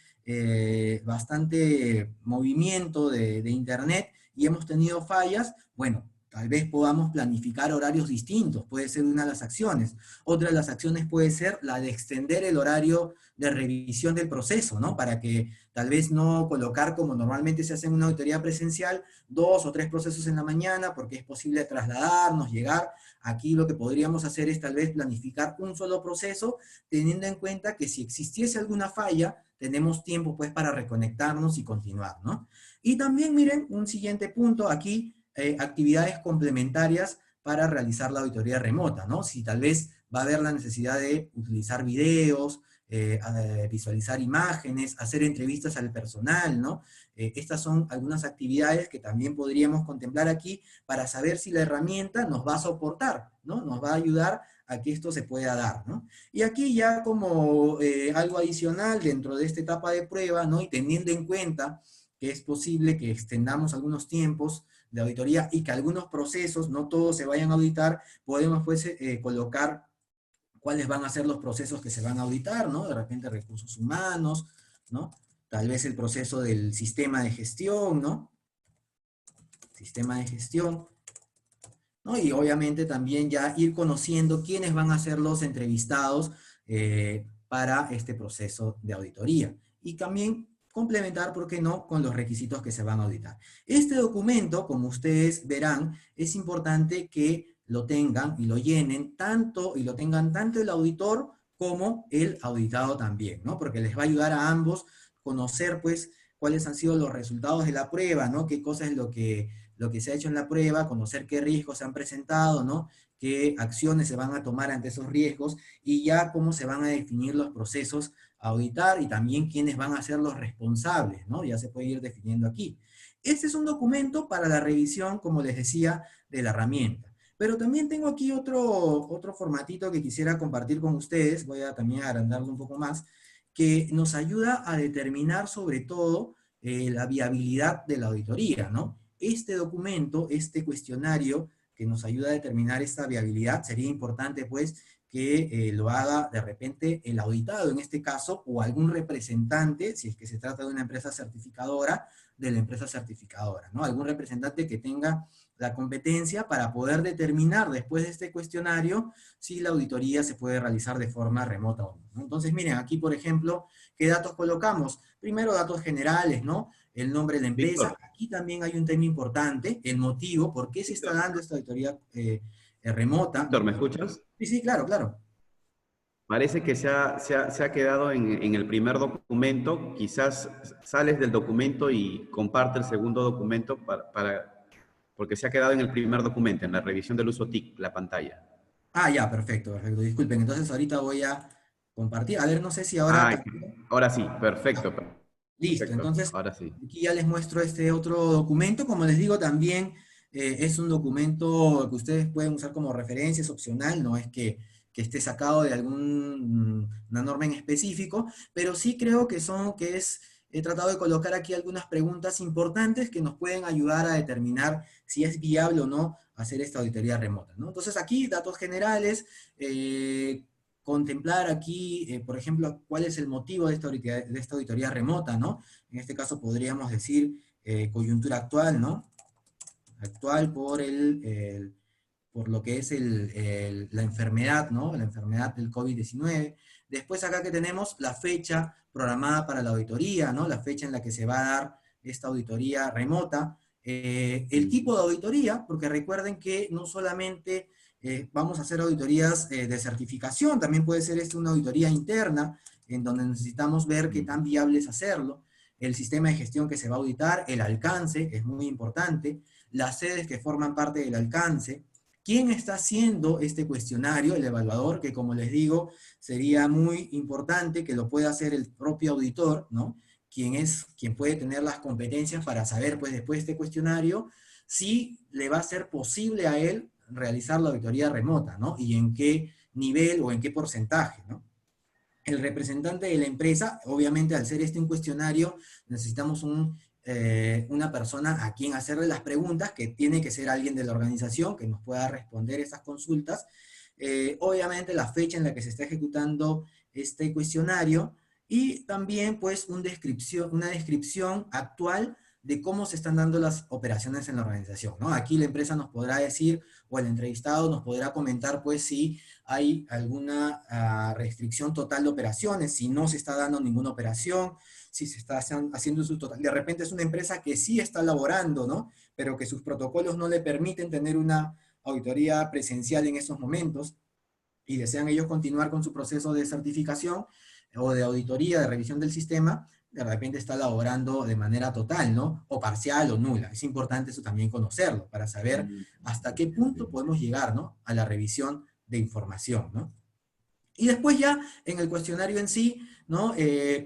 movimiento de internet y hemos tenido fallas, bueno, tal vez podamos planificar horarios distintos, puede ser una de las acciones. Otra de las acciones puede ser la de extender el horario de revisión del proceso, ¿no? Para que tal vez no colocar como normalmente se hace en una auditoría presencial, 2 o 3 procesos en la mañana, porque es posible trasladarnos, llegar. Aquí lo que podríamos hacer es tal vez planificar un solo proceso, teniendo en cuenta que si existiese alguna falla, tenemos tiempo pues para reconectarnos y continuar, ¿no? Y también miren, un siguiente punto aquí, actividades complementarias para realizar la auditoría remota, ¿no? Si tal vez va a haber la necesidad de utilizar videos, visualizar imágenes, hacer entrevistas al personal, ¿no? Estas son algunas actividades que también podríamos contemplar aquí para saber si la herramienta nos va a soportar, ¿no? Nos va a ayudar a que esto se pueda dar, ¿no? Y aquí ya como algo adicional dentro de esta etapa de prueba, ¿no? Y teniendo en cuenta que es posible que extendamos algunos tiempos de auditoría y que algunos procesos, no todos se vayan a auditar, podemos pues colocar cuáles van a ser los procesos que se van a auditar, ¿no? De repente recursos humanos, ¿no? Tal vez el proceso del sistema de gestión, ¿no? Sistema de gestión, ¿no? Y obviamente también ya ir conociendo quiénes van a ser los entrevistados para este proceso de auditoría. Y también complementar, ¿por qué no?, con los requisitos que se van a auditar. Este documento, como ustedes verán, es importante que lo tengan y lo llenen tanto, y lo tengan tanto el auditor como el auditado también, ¿no? Porque les va a ayudar a ambos conocer, pues, cuáles han sido los resultados de la prueba, ¿no? Qué cosa es lo que se ha hecho en la prueba, conocer qué riesgos se han presentado, ¿no? Qué acciones se van a tomar ante esos riesgos y ya cómo se van a definir los procesos a auditar y también quiénes van a ser los responsables, ¿no? Ya se puede ir definiendo aquí. Este es un documento para la revisión, como les decía, de la herramienta. Pero también tengo aquí otro formatito que quisiera compartir con ustedes, voy a también agrandarlo un poco más, que nos ayuda a determinar sobre todo la viabilidad de la auditoría, ¿no? Este documento, este cuestionario que nos ayuda a determinar esta viabilidad, sería importante pues que lo haga de repente el auditado en este caso o algún representante, si es que se trata de una empresa certificadora, de la empresa certificadora, ¿no? Algún representante que tenga la competencia para poder determinar después de este cuestionario si la auditoría se puede realizar de forma remota o no. Entonces, miren, aquí, por ejemplo, ¿qué datos colocamos? Primero, datos generales, ¿no? El nombre de la empresa. Víctor, Aquí también hay un tema importante, el motivo, por qué se está Víctor, dando esta auditoría remota. Víctor, ¿me escuchas? Sí, sí, claro, claro. Parece que se ha quedado en el primer documento. Quizás sales del documento y comparte el segundo documento porque se ha quedado en el primer documento, en la revisión del uso TIC, la pantalla. Ah, ya, perfecto, perfecto. Disculpen, entonces ahorita voy a compartir. A ver, no sé si ahora... Ah, ahora sí, Ya, perfecto, listo, perfecto. entonces Ahora sí. aquí ya les muestro este otro documento. Como les digo, también es un documento que ustedes pueden usar como referencia, es opcional, no es que esté sacado de alguna norma en específico, pero sí creo he tratado de colocar aquí algunas preguntas importantes que nos pueden ayudar a determinar si es viable o no hacer esta auditoría remota, ¿no? Entonces aquí, datos generales, contemplar aquí, por ejemplo, cuál es el motivo de esta auditoría remota, ¿no? En este caso podríamos decir coyuntura actual, ¿no? Actual por lo que es la enfermedad, ¿no? La enfermedad del COVID-19. Después acá que tenemos la fecha programada para la auditoría, ¿no? La fecha en la que se va a dar esta auditoría remota. El tipo de auditoría, porque recuerden que no solamente vamos a hacer auditorías de certificación, también puede ser una auditoría interna, en donde necesitamos ver qué tan viable es hacerlo, el sistema de gestión que se va a auditar, el alcance, es muy importante, las sedes que forman parte del alcance, quién está haciendo este cuestionario, el evaluador, que como les digo, sería muy importante que lo pueda hacer el propio auditor, ¿no? Quien puede tener las competencias para saber, pues, después de este cuestionario, si le va a ser posible a él realizar la auditoría remota, ¿no? Y en qué nivel o en qué porcentaje, ¿no? El representante de la empresa, obviamente al ser un cuestionario, necesitamos una persona a quien hacerle las preguntas, que tiene que ser alguien de la organización que nos pueda responder esas consultas. Obviamente la fecha en la que se está ejecutando este cuestionario y también pues una descripción actual de cómo se están dando las operaciones en la organización, ¿no? Aquí la empresa nos podrá decir, o el entrevistado nos podrá comentar pues si hay alguna restricción total de operaciones, si no se está dando ninguna operación, si se está haciendo su total. De repente es una empresa que sí está laborando, ¿no? Pero que sus protocolos no le permiten tener una auditoría presencial en esos momentos y desean ellos continuar con su proceso de certificación o de auditoría, de revisión del sistema, de repente está laborando de manera total, ¿no? O parcial o nula. Es importante eso también conocerlo para saber hasta qué punto podemos llegar, ¿no? A la revisión de información, ¿no? Y después ya en el cuestionario en sí, ¿no?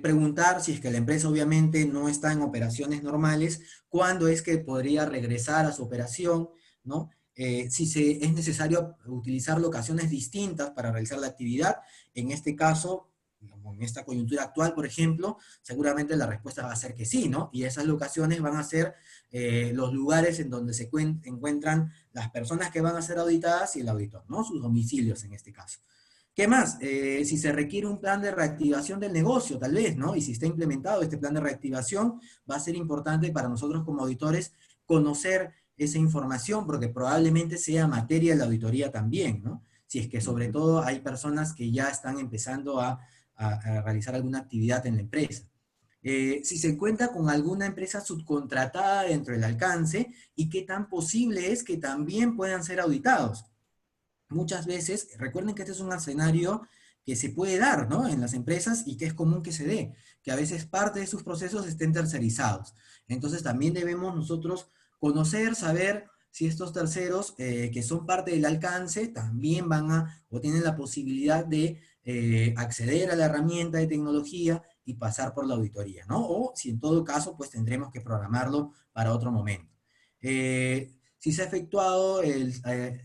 Preguntar si es que la empresa obviamente no está en operaciones normales, cuándo es que podría regresar a su operación, ¿no? Si es necesario utilizar locaciones distintas para realizar la actividad. En este caso, en esta coyuntura actual, por ejemplo, seguramente la respuesta va a ser que sí, ¿no? Y esas locaciones van a ser los lugares en donde se encuentran las personas que van a ser auditadas y el auditor, ¿no? Sus domicilios en este caso. ¿Qué más? Si se requiere un plan de reactivación del negocio, tal vez, ¿no? Y si está implementado este plan de reactivación, va a ser importante para nosotros como auditores conocer esa información, porque probablemente sea materia de la auditoría también, ¿no? Si es que sobre todo hay personas que ya están empezando a realizar alguna actividad en la empresa. Si se cuenta con alguna empresa subcontratada dentro del alcance y qué tan posible es que también puedan ser auditados. Muchas veces, recuerden que este es un escenario que se puede dar, ¿no? En las empresas y que es común que se dé, que a veces parte de sus procesos estén tercerizados. Entonces también debemos nosotros conocer, saber si estos terceros que son parte del alcance también van o tienen la posibilidad de acceder a la herramienta de tecnología y pasar por la auditoría, ¿no? O si en todo caso, pues tendremos que programarlo para otro momento. Si se ha efectuado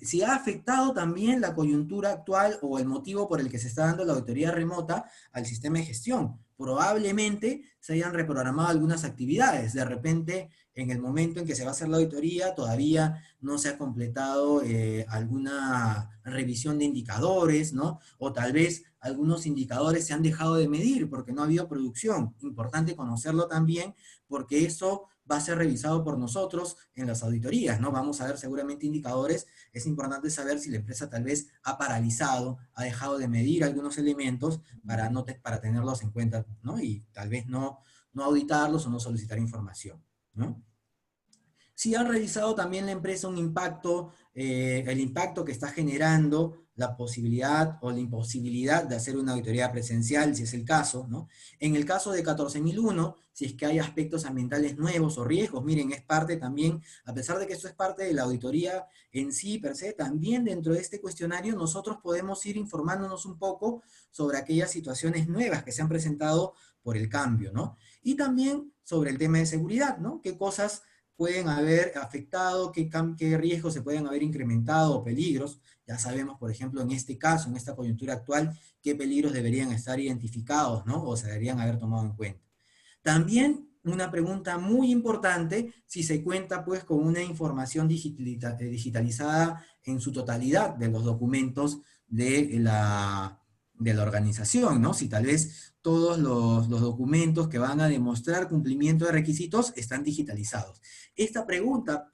si ha afectado también la coyuntura actual o el motivo por el que se está dando la auditoría remota al sistema de gestión. Probablemente se hayan reprogramado algunas actividades. De repente, en el momento en que se va a hacer la auditoría, todavía no se ha completado alguna revisión de indicadores, ¿no? O tal vez algunos indicadores se han dejado de medir porque no ha habido producción. Importante conocerlo también porque eso va a ser revisado por nosotros en las auditorías, ¿no? Vamos a ver seguramente indicadores. Es importante saber si la empresa tal vez ha paralizado, ha dejado de medir algunos elementos para tenerlos en cuenta, ¿no? Y tal vez no auditarlos o no solicitar información, ¿no? Si ha realizado también la empresa un impacto, el impacto que está generando la posibilidad o la imposibilidad de hacer una auditoría presencial, si es el caso, ¿no? En el caso de 14.001, si es que hay aspectos ambientales nuevos o riesgos, miren, es parte también, a pesar de que esto es parte de la auditoría en sí, per se, también dentro de este cuestionario nosotros podemos ir informándonos un poco sobre aquellas situaciones nuevas que se han presentado por el cambio, ¿no? Y también sobre el tema de seguridad, ¿no? ¿Qué cosas pueden haber afectado, qué riesgos se pueden haber incrementado o peligros? Ya sabemos, por ejemplo, en este caso, en esta coyuntura actual, qué peligros deberían estar identificados, ¿no? O se deberían haber tomado en cuenta. También una pregunta muy importante, si se cuenta pues con una información digitalizada en su totalidad de los documentos de de la organización, ¿no? Si tal vez todos los documentos que van a demostrar cumplimiento de requisitos están digitalizados. Esta pregunta,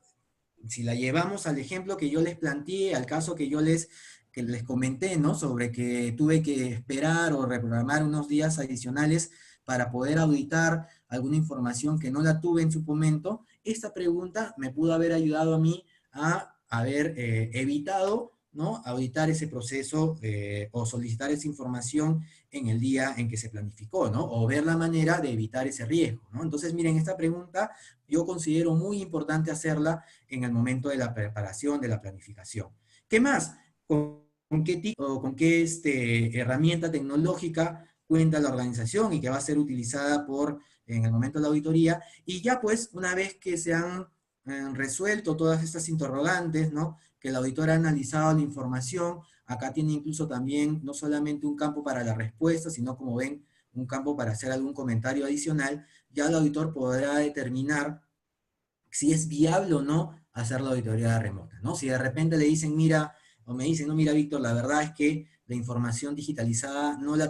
si la llevamos al ejemplo que yo les planteé, al caso que les comenté, ¿no? Sobre que tuve que esperar o reprogramar unos días adicionales para poder auditar alguna información que no la tuve en su momento, esta pregunta me pudo haber ayudado a mí a haber evitado, ¿no? Auditar ese proceso o solicitar esa información en el día en que se planificó, ¿no? O ver la manera de evitar ese riesgo, ¿no? Entonces, miren, esta pregunta yo considero muy importante hacerla en el momento de la preparación, de la planificación. ¿Qué más? ¿Con qué tipo o con qué herramienta tecnológica cuenta la organización y que va a ser utilizada en el momento de la auditoría? Y ya pues, una vez que se han resuelto todas estas interrogantes, ¿no? Que el auditor ha analizado la información, acá tiene incluso también no solamente un campo para la respuesta, sino como ven, un campo para hacer algún comentario adicional, ya el auditor podrá determinar si es viable o no hacer la auditoría remota, ¿no? Si de repente le dicen, mira, o me dicen, no, mira, Víctor, la verdad es que la información digitalizada no la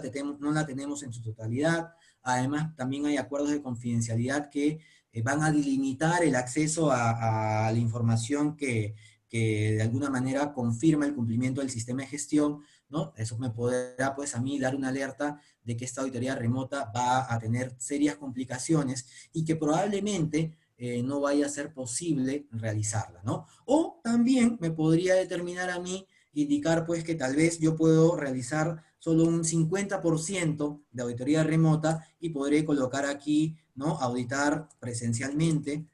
tenemos en su totalidad, además también hay acuerdos de confidencialidad que van a delimitar el acceso a la información que de alguna manera confirma el cumplimiento del sistema de gestión, ¿no? Eso me podrá, pues, a mí dar una alerta de que esta auditoría remota va a tener serias complicaciones y que probablemente no vaya a ser posible realizarla, ¿no? O también me podría determinar a mí, indicar pues que tal vez yo puedo realizar solo un 50% de auditoría remota y podré colocar aquí, ¿no? Auditar presencialmente,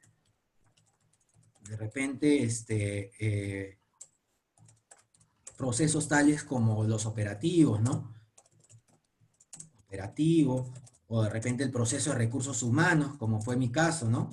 de repente, procesos tales como los operativos, ¿no? Operativo, o de repente el proceso de recursos humanos, como fue mi caso, ¿no?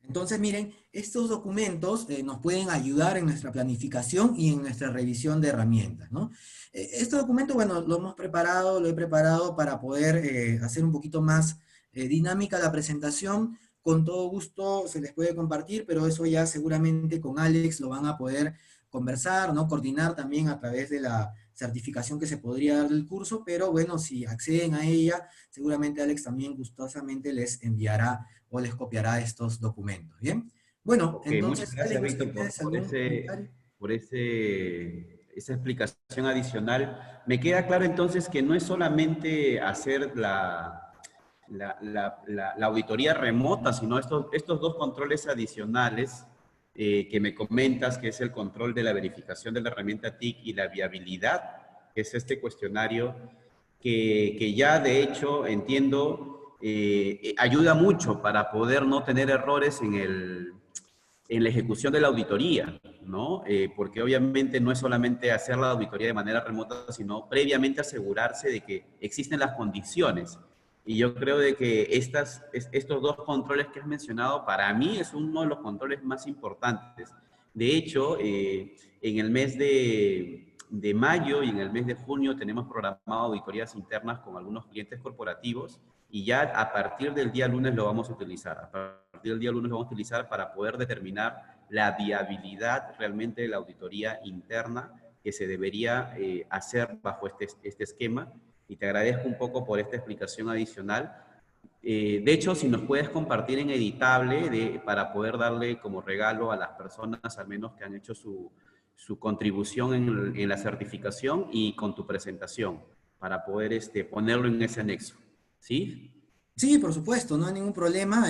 Entonces, miren, estos documentos nos pueden ayudar en nuestra planificación y en nuestra revisión de herramientas, ¿no? Este documento, bueno, lo he preparado para poder hacer un poquito más dinámica la presentación. Con todo gusto se les puede compartir, pero eso ya seguramente con Alex lo van a poder conversar, ¿no? Coordinar también a través de la certificación que se podría dar del curso, pero bueno, si acceden a ella, seguramente Alex también gustosamente les enviará o les copiará estos documentos, ¿bien? Bueno, Ok, muchas entonces, gracias, Alex, Víctor, ¿tienes algún comentario? esa explicación adicional. Me queda claro entonces que no es solamente hacer la auditoría remota, sino estos dos controles adicionales que me comentas, que es el control de la verificación de la herramienta TIC y la viabilidad, que es este cuestionario, que ya de hecho entiendo ayuda mucho para poder no tener errores en la ejecución de la auditoría, ¿no? Porque obviamente no es solamente hacer la auditoría de manera remota, sino previamente asegurarse de que existen las condiciones. Y yo creo de que estos dos controles que has mencionado, para mí es uno de los controles más importantes. De hecho, en el mes de mayo y en el mes de junio tenemos programado auditorías internas con algunos clientes corporativos y ya a partir del día lunes lo vamos a utilizar. A partir del día lunes lo vamos a utilizar para poder determinar la viabilidad realmente de la auditoría interna que se debería hacer bajo este esquema. Y te agradezco un poco por esta explicación adicional. De hecho, si nos puedes compartir en editable para poder darle como regalo a las personas, al menos que han hecho su contribución en la certificación y con tu presentación, para poder ponerlo en ese anexo. ¿Sí? Sí, por supuesto, no hay ningún problema.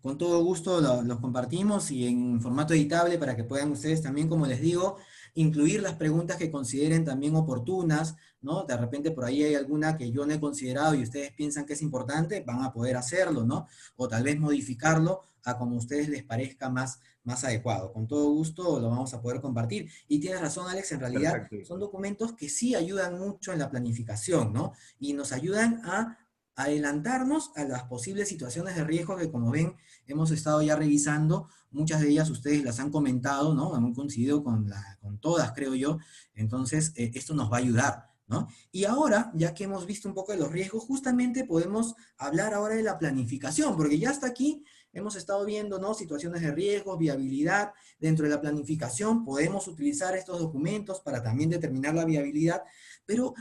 Con todo gusto los compartimos y en formato editable para que puedan ustedes también, como les digo, incluir las preguntas que consideren también oportunas, ¿no? De repente por ahí hay alguna que yo no he considerado y ustedes piensan que es importante, van a poder hacerlo, ¿no? O tal vez modificarlo a como a ustedes les parezca más adecuado. Con todo gusto lo vamos a poder compartir. Y tienes razón, Alex, en realidad Perfecto. son documentos que sí ayudan mucho en la planificación, ¿no? Y nos ayudan a adelantarnos a las posibles situaciones de riesgo que, como ven, hemos estado ya revisando. Muchas de ellas ustedes las han comentado, ¿no? Han coincidido con todas, creo yo. Entonces, esto nos va a ayudar, ¿no? Y ahora, ya que hemos visto un poco de los riesgos, justamente podemos hablar ahora de la planificación, porque ya hasta aquí hemos estado viendo, ¿no? Situaciones de riesgo, viabilidad. Dentro de la planificación podemos utilizar estos documentos para también determinar la viabilidad, pero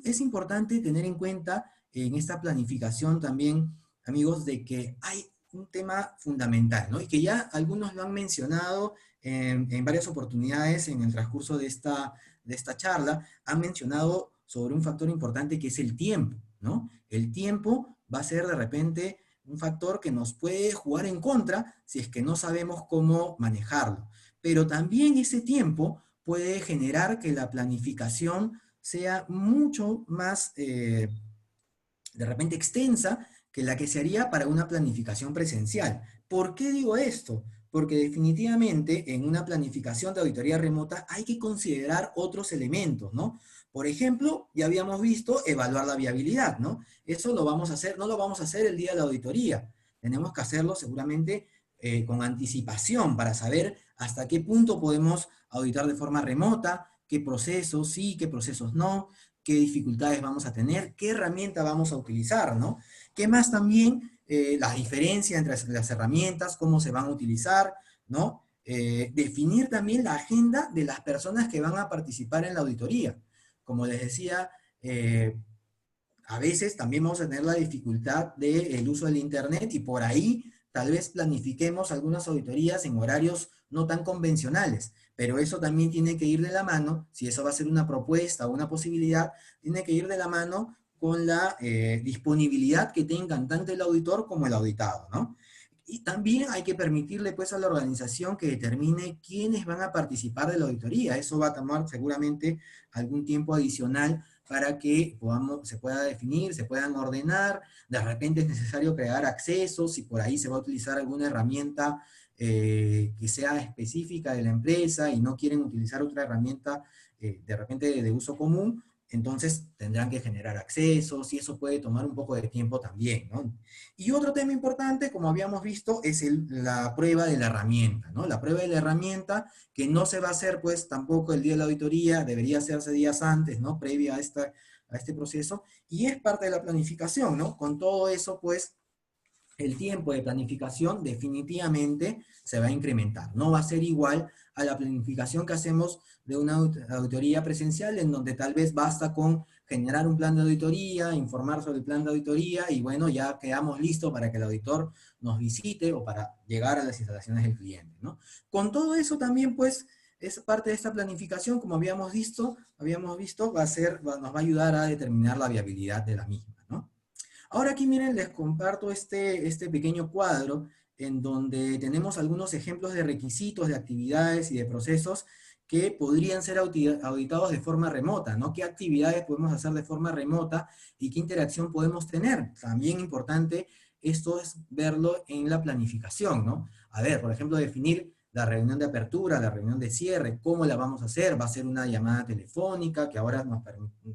es importante tener en cuenta en esta planificación también, amigos, de que hay un tema fundamental, ¿no? Y que ya algunos lo han mencionado en varias oportunidades en el transcurso de esta charla, han mencionado sobre un factor importante que es el tiempo, ¿no? El tiempo va a ser de repente un factor que nos puede jugar en contra si es que no sabemos cómo manejarlo. Pero también ese tiempo puede generar que la planificación sea mucho más, de repente, extensa que la que se haría para una planificación presencial. ¿Por qué digo esto? Porque definitivamente en una planificación de auditoría remota hay que considerar otros elementos, ¿no? Por ejemplo, ya habíamos visto evaluar la viabilidad, ¿no? Eso lo vamos a hacer, no lo vamos a hacer el día de la auditoría. Tenemos que hacerlo seguramente con anticipación para saber hasta qué punto podemos auditar de forma remota, qué procesos sí, qué procesos no, qué dificultades vamos a tener, qué herramienta vamos a utilizar, ¿no? ¿Qué más también? La diferencia entre las herramientas, cómo se van a utilizar, ¿no? Definir también la agenda de las personas que van a participar en la auditoría. Como les decía, a veces también vamos a tener la dificultad del uso del Internet y por ahí tal vez planifiquemos algunas auditorías en horarios no tan convencionales, pero eso también tiene que ir de la mano, si eso va a ser una propuesta o una posibilidad, tiene que ir de la mano con la disponibilidad que tengan tanto el auditor como el auditado, ¿no? Y también hay que permitirle pues a la organización que determine quiénes van a participar de la auditoría. Eso va a tomar seguramente algún tiempo adicional para que se pueda definir, se puedan ordenar. De repente es necesario crear accesos, si por ahí se va a utilizar alguna herramienta que sea específica de la empresa y no quieren utilizar otra herramienta de repente de uso común, entonces tendrán que generar accesos y eso puede tomar un poco de tiempo también, ¿no? Y otro tema importante, como habíamos visto, es la prueba de la herramienta, ¿no? La prueba de la herramienta que no se va a hacer pues tampoco el día de la auditoría, debería hacerse días antes, ¿no? Previa a este proceso, y es parte de la planificación, ¿no? Con todo eso pues el tiempo de planificación definitivamente se va a incrementar. No va a ser igual a la planificación que hacemos de una auditoría presencial, en donde tal vez basta con generar un plan de auditoría, informar sobre el plan de auditoría y bueno, ya quedamos listos para que el auditor nos visite o para llegar a las instalaciones del cliente, ¿no? Con todo eso también, pues, es parte de esta planificación, como habíamos visto nos va a ayudar a determinar la viabilidad de la misma, ¿no? Ahora aquí miren, les comparto este pequeño cuadro en donde tenemos algunos ejemplos de requisitos, de actividades y de procesos que podrían ser auditados de forma remota, ¿no? ¿Qué actividades podemos hacer de forma remota y qué interacción podemos tener? También importante, esto es verlo en la planificación, ¿no? A ver, por ejemplo, definir la reunión de apertura, la reunión de cierre, cómo la vamos a hacer, va a ser una llamada telefónica, que ahora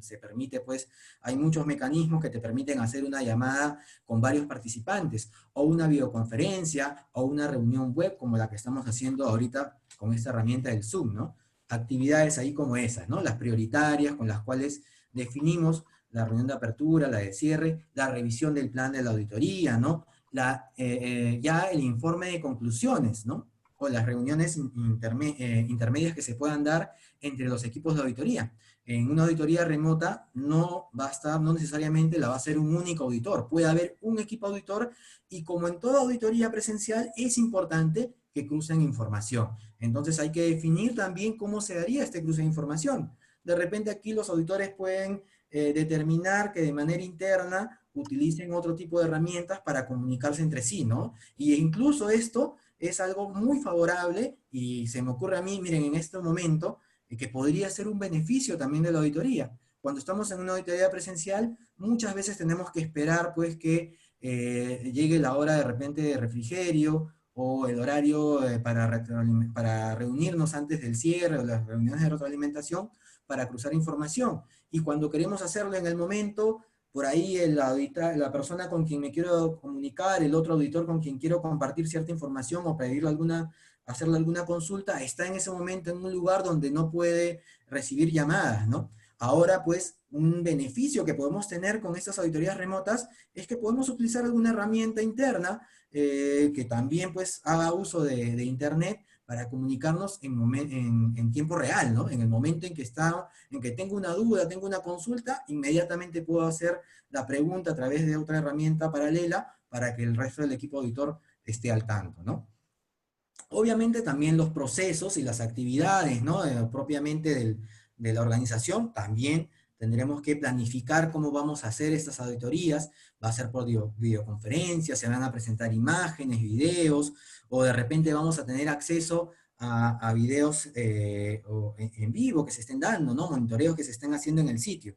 se permite, pues, hay muchos mecanismos que te permiten hacer una llamada con varios participantes, o una videoconferencia, o una reunión web, como la que estamos haciendo ahorita con esta herramienta del Zoom, ¿no? Actividades ahí como esas, ¿no? Las prioritarias con las cuales definimos la reunión de apertura, la de cierre, la revisión del plan de la auditoría, ¿no? Ya el informe de conclusiones, ¿no? O las reuniones intermedias que se puedan dar entre los equipos de auditoría. En una auditoría remota no basta, no necesariamente la va a hacer un único auditor, puede haber un equipo auditor y como en toda auditoría presencial es importante que crucen información. Entonces hay que definir también cómo se daría este cruce de información. De repente aquí los auditores pueden determinar que de manera interna utilicen otro tipo de herramientas para comunicarse entre sí, ¿no? Y incluso esto es algo muy favorable y se me ocurre a mí, miren, en este momento, que podría ser un beneficio también de la auditoría. Cuando estamos en una auditoría presencial, muchas veces tenemos que esperar pues que llegue la hora de repente de refrigerio o el horario para reunirnos antes del cierre o las reuniones de retroalimentación para cruzar información. Y cuando queremos hacerlo en el momento, por ahí la persona con quien me quiero comunicar, el otro auditor con quien quiero compartir cierta información o hacerle alguna consulta, está en ese momento en un lugar donde no puede recibir llamadas, ¿no? Ahora, pues, un beneficio que podemos tener con estas auditorías remotas es que podemos utilizar alguna herramienta interna que también pues haga uso de Internet para comunicarnos en tiempo real, ¿no? En el momento en que tengo una duda, tengo una consulta, inmediatamente puedo hacer la pregunta a través de otra herramienta paralela para que el resto del equipo auditor esté al tanto, ¿no? Obviamente también los procesos y las actividades, ¿no? Propiamente de la organización, también tendremos que planificar cómo vamos a hacer estas auditorías. Va a ser por videoconferencias, se van a presentar imágenes, videos, o de repente vamos a tener acceso a videos en vivo que se estén dando, ¿no? Monitoreos que se estén haciendo en el sitio.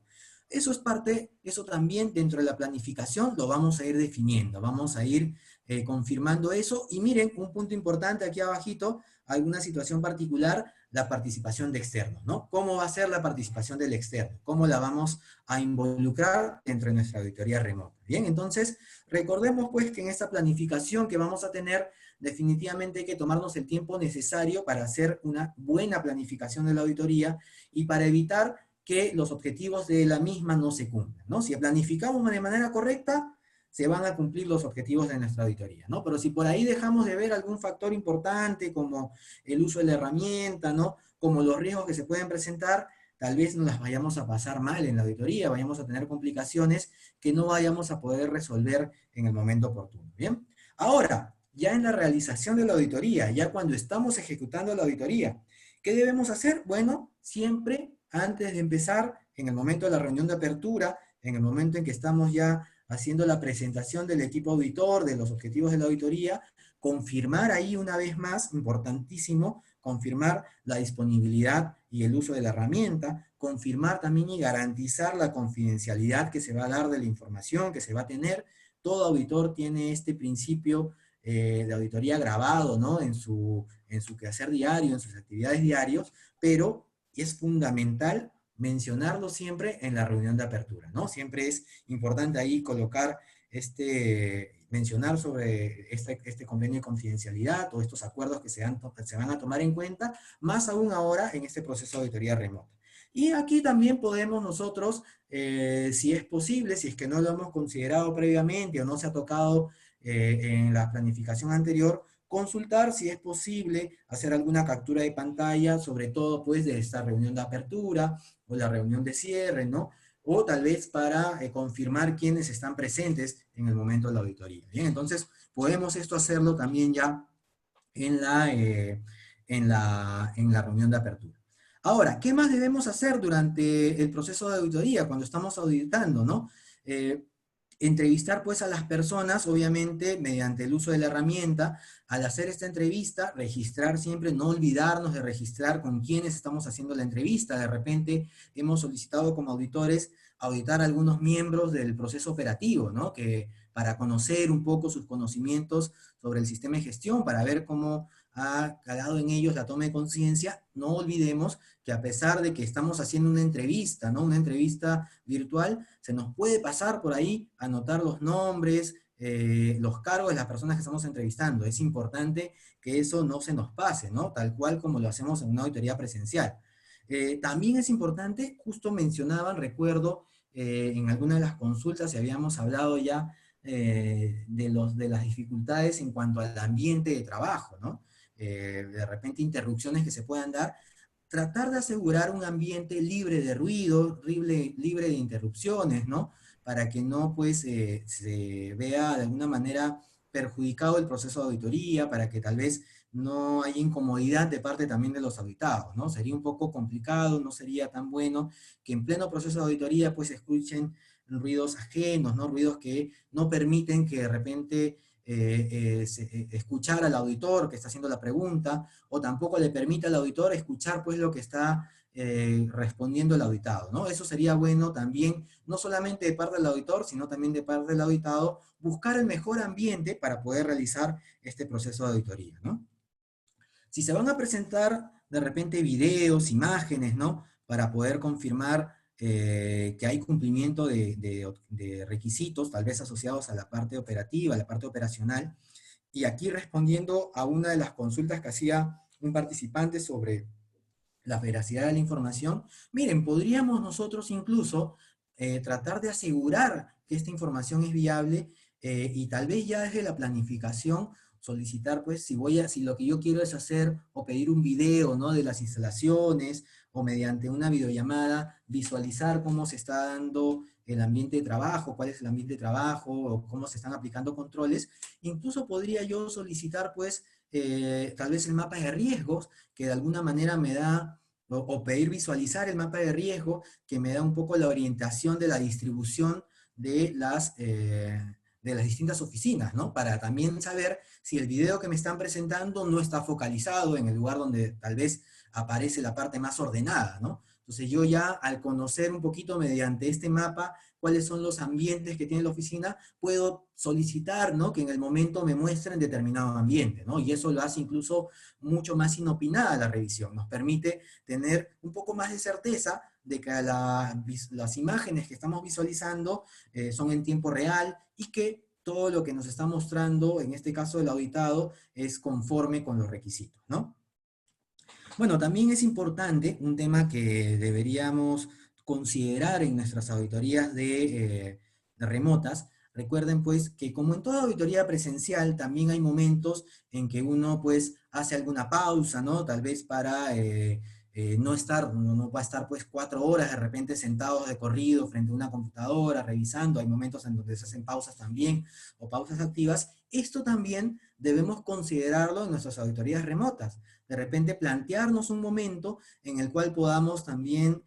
Eso es parte, eso también dentro de la planificación lo vamos a ir definiendo, vamos a ir confirmando eso. Y miren, un punto importante aquí abajito, alguna situación particular, la participación de externos, ¿no? ¿Cómo va a ser la participación del externo? ¿Cómo la vamos a involucrar dentro de nuestra auditoría remota? Bien, entonces, recordemos pues que en esta planificación que vamos a tener, definitivamente hay que tomarnos el tiempo necesario para hacer una buena planificación de la auditoría y para evitar que los objetivos de la misma no se cumplan, ¿no? Si planificamos de manera correcta, se van a cumplir los objetivos de nuestra auditoría, ¿no? Pero si por ahí dejamos de ver algún factor importante como el uso de la herramienta, ¿no? Como los riesgos que se pueden presentar, tal vez nos las vayamos a pasar mal en la auditoría, vayamos a tener complicaciones que no vayamos a poder resolver en el momento oportuno, ¿bien? Ahora, ya en la realización de la auditoría, ya cuando estamos ejecutando la auditoría, ¿qué debemos hacer? Bueno, siempre antes de empezar, en el momento de la reunión de apertura, en el momento en que estamos ya haciendo la presentación del equipo auditor, de los objetivos de la auditoría, confirmar ahí una vez más, importantísimo, confirmar la disponibilidad y el uso de la herramienta, confirmar también y garantizar la confidencialidad que se va a dar de la información que se va a tener. Todo auditor tiene este principio de auditoría grabado, ¿no? En su quehacer diario, en sus actividades diarios, pero es fundamental mencionarlo siempre en la reunión de apertura, ¿no? Siempre es importante ahí colocar mencionar sobre este convenio de confidencialidad o estos acuerdos que se van a tomar en cuenta, más aún ahora en este proceso de auditoría remota. Y aquí también podemos nosotros, si es posible, si es que no lo hemos considerado previamente o no se ha tocado en la planificación anterior, consultar si es posible hacer alguna captura de pantalla, sobre todo pues de esta reunión de apertura o la reunión de cierre, ¿no? O tal vez para confirmar quiénes están presentes en el momento de la auditoría. Bien, entonces podemos esto hacerlo también ya en la reunión de apertura. Ahora, ¿qué más debemos hacer durante el proceso de auditoría cuando estamos auditando, ¿no? Entrevistar pues a las personas, obviamente, mediante el uso de la herramienta. Al hacer esta entrevista, registrar siempre, no olvidarnos de registrar con quiénes estamos haciendo la entrevista. De repente hemos solicitado como auditores auditar a algunos miembros del proceso operativo, ¿no? Que para conocer un poco sus conocimientos sobre el sistema de gestión, para ver cómo ha calado en ellos la toma de conciencia. No olvidemos que a pesar de que estamos haciendo una entrevista, ¿no? Una entrevista virtual, se nos puede pasar por ahí, anotar los nombres, los cargos de las personas que estamos entrevistando. Es importante que eso no se nos pase, ¿no? Tal cual como lo hacemos en una auditoría presencial. También es importante, justo mencionaban, recuerdo, en alguna de las consultas, y habíamos hablado ya de las dificultades en cuanto al ambiente de trabajo, ¿no? De repente interrupciones que se puedan dar, tratar de asegurar un ambiente libre de ruido, libre de interrupciones, ¿no? Para que no, pues, se vea de alguna manera perjudicado el proceso de auditoría, para que tal vez no haya incomodidad de parte también de los auditados, ¿no? Sería un poco complicado, no sería tan bueno que en pleno proceso de auditoría, pues, escuchen ruidos ajenos, ¿no? Ruidos que no permiten que de repente escuchar al auditor que está haciendo la pregunta, o tampoco le permite al auditor escuchar pues lo que está respondiendo el auditado, ¿no? Eso sería bueno también, no solamente de parte del auditor, sino también de parte del auditado, buscar el mejor ambiente para poder realizar este proceso de auditoría, ¿no? Si se van a presentar de repente videos, imágenes, ¿no? Para poder confirmar que hay cumplimiento de requisitos, tal vez asociados a la parte operativa, a la parte operacional. Y aquí respondiendo a una de las consultas que hacía un participante sobre la veracidad de la información, miren, podríamos nosotros incluso tratar de asegurar que esta información es viable y tal vez ya desde la planificación solicitar, pues, si lo que yo quiero es hacer o pedir un video, ¿no? De las instalaciones, o mediante una videollamada, visualizar cómo se está dando el ambiente de trabajo, cuál es el ambiente de trabajo, o cómo se están aplicando controles. Incluso podría yo solicitar, pues, tal vez el mapa de riesgos, que de alguna manera me da, o pedir visualizar el mapa de riesgo, que me da un poco la orientación de la distribución de las distintas oficinas, ¿no? Para también saber si el video que me están presentando no está focalizado en el lugar donde tal vez aparece la parte más ordenada, ¿no? Entonces yo ya al conocer un poquito mediante este mapa cuáles son los ambientes que tiene la oficina, puedo solicitar, ¿no? Que en el momento me muestren determinado ambiente, ¿no? Y eso lo hace incluso mucho más inopinada la revisión, nos permite tener un poco más de certeza de que las imágenes que estamos visualizando son en tiempo real y que todo lo que nos está mostrando, en este caso el auditado, es conforme con los requisitos, ¿no? Bueno, también es importante un tema que deberíamos considerar en nuestras auditorías de remotas. Recuerden pues que como en toda auditoría presencial, también hay momentos en que uno pues hace alguna pausa, ¿no? Tal vez para no va a estar pues 4 horas de repente sentados de corrido frente a una computadora revisando. Hay momentos en donde se hacen pausas también o pausas activas. Esto también debemos considerarlo en nuestras auditorías remotas. De repente plantearnos un momento en el cual podamos también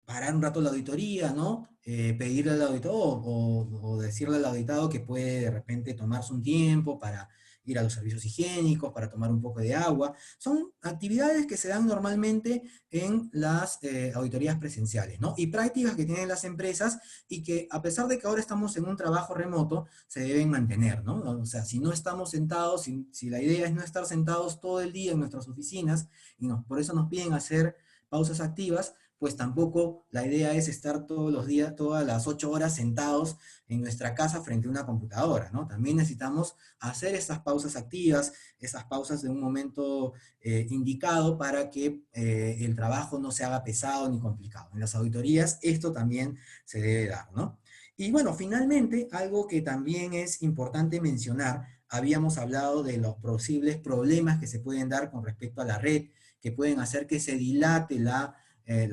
parar un rato la auditoría, ¿no? Pedirle al auditor o decirle al auditado que puede de repente tomarse un tiempo para ir a los servicios higiénicos, para tomar un poco de agua. Son actividades que se dan normalmente en las auditorías presenciales, ¿no? Y prácticas que tienen las empresas y que a pesar de que ahora estamos en un trabajo remoto, se deben mantener, ¿no? O sea, si no estamos sentados, si la idea es no estar sentados todo el día en nuestras oficinas, y por eso nos piden hacer pausas activas, pues tampoco la idea es estar todos los días, todas las 8 horas sentados en nuestra casa frente a una computadora, ¿no? También necesitamos hacer estas pausas activas, esas pausas de un momento indicado para que el trabajo no se haga pesado ni complicado. En las auditorías esto también se debe dar, ¿no? Y bueno, finalmente, algo que también es importante mencionar, habíamos hablado de los posibles problemas que se pueden dar con respecto a la red, que pueden hacer que se dilate la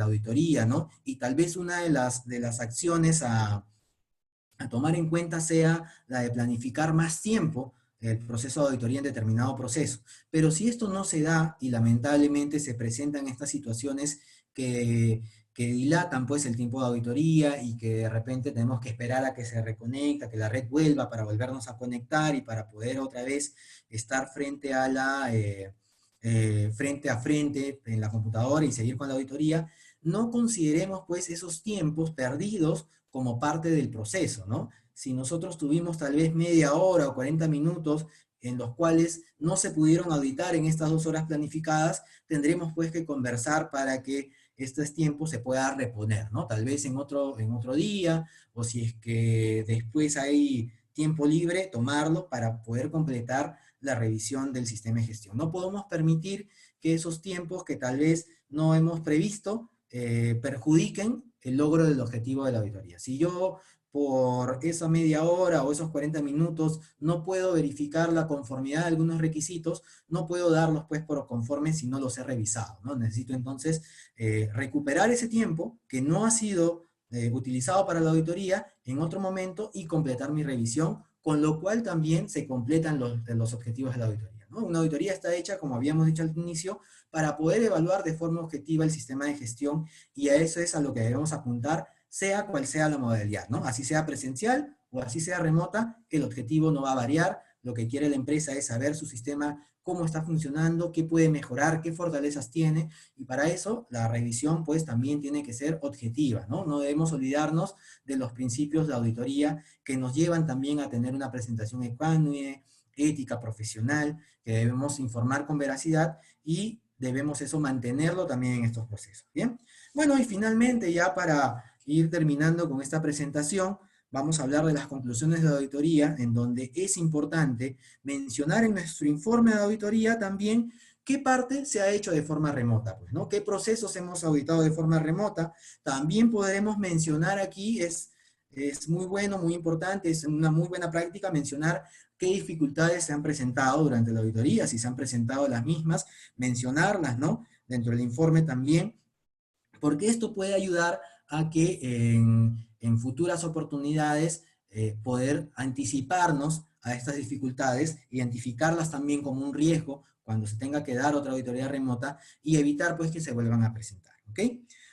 auditoría, ¿no? Y tal vez una de las acciones a tomar en cuenta sea la de planificar más tiempo el proceso de auditoría en determinado proceso. Pero si esto no se da y lamentablemente se presentan estas situaciones que dilatan pues el tiempo de auditoría y que de repente tenemos que esperar a que se reconecte, a que la red vuelva para volvernos a conectar y para poder otra vez estar frente a frente a frente en la computadora y seguir con la auditoría, no consideremos pues esos tiempos perdidos como parte del proceso, ¿no? Si nosotros tuvimos tal vez media hora o 40 minutos en los cuales no se pudieron auditar en estas 2 horas planificadas, tendremos pues que conversar para que estos tiempos se pueda reponer, ¿no? Tal vez en otro día, o si es que después hay tiempo libre, tomarlo para poder completar la revisión del sistema de gestión. No podemos permitir que esos tiempos que tal vez no hemos previsto perjudiquen el logro del objetivo de la auditoría. Si yo por esa media hora o esos 40 minutos no puedo verificar la conformidad de algunos requisitos, no puedo darlos pues por conforme si no los he revisado, ¿no? Necesito entonces recuperar ese tiempo que no ha sido utilizado para la auditoría en otro momento y completar mi revisión, con lo cual también se completan los objetivos de la auditoría, ¿no? Una auditoría está hecha, como habíamos dicho al inicio, para poder evaluar de forma objetiva el sistema de gestión, y a eso es a lo que debemos apuntar, sea cual sea la modalidad, ¿no? Así sea presencial o así sea remota, el objetivo no va a variar. Lo que quiere la empresa es saber su sistema, cómo está funcionando, qué puede mejorar, qué fortalezas tiene, y para eso la revisión pues también tiene que ser objetiva, ¿no? No debemos olvidarnos de los principios de auditoría que nos llevan también a tener una presentación ecuánime, ética, profesional, que debemos informar con veracidad y debemos eso mantenerlo también en estos procesos, ¿bien? Bueno, y finalmente ya para ir terminando con esta presentación, vamos a hablar de las conclusiones de la auditoría, en donde es importante mencionar en nuestro informe de auditoría también qué parte se ha hecho de forma remota, pues, ¿no? ¿Qué procesos hemos auditado de forma remota? También podremos mencionar aquí Es muy bueno, muy importante, es una muy buena práctica mencionar qué dificultades se han presentado durante la auditoría, si se han presentado las mismas, mencionarlas, ¿no? Dentro del informe también, porque esto puede ayudar a que en futuras oportunidades poder anticiparnos a estas dificultades, identificarlas también como un riesgo cuando se tenga que dar otra auditoría remota y evitar pues que se vuelvan a presentar, ¿ok?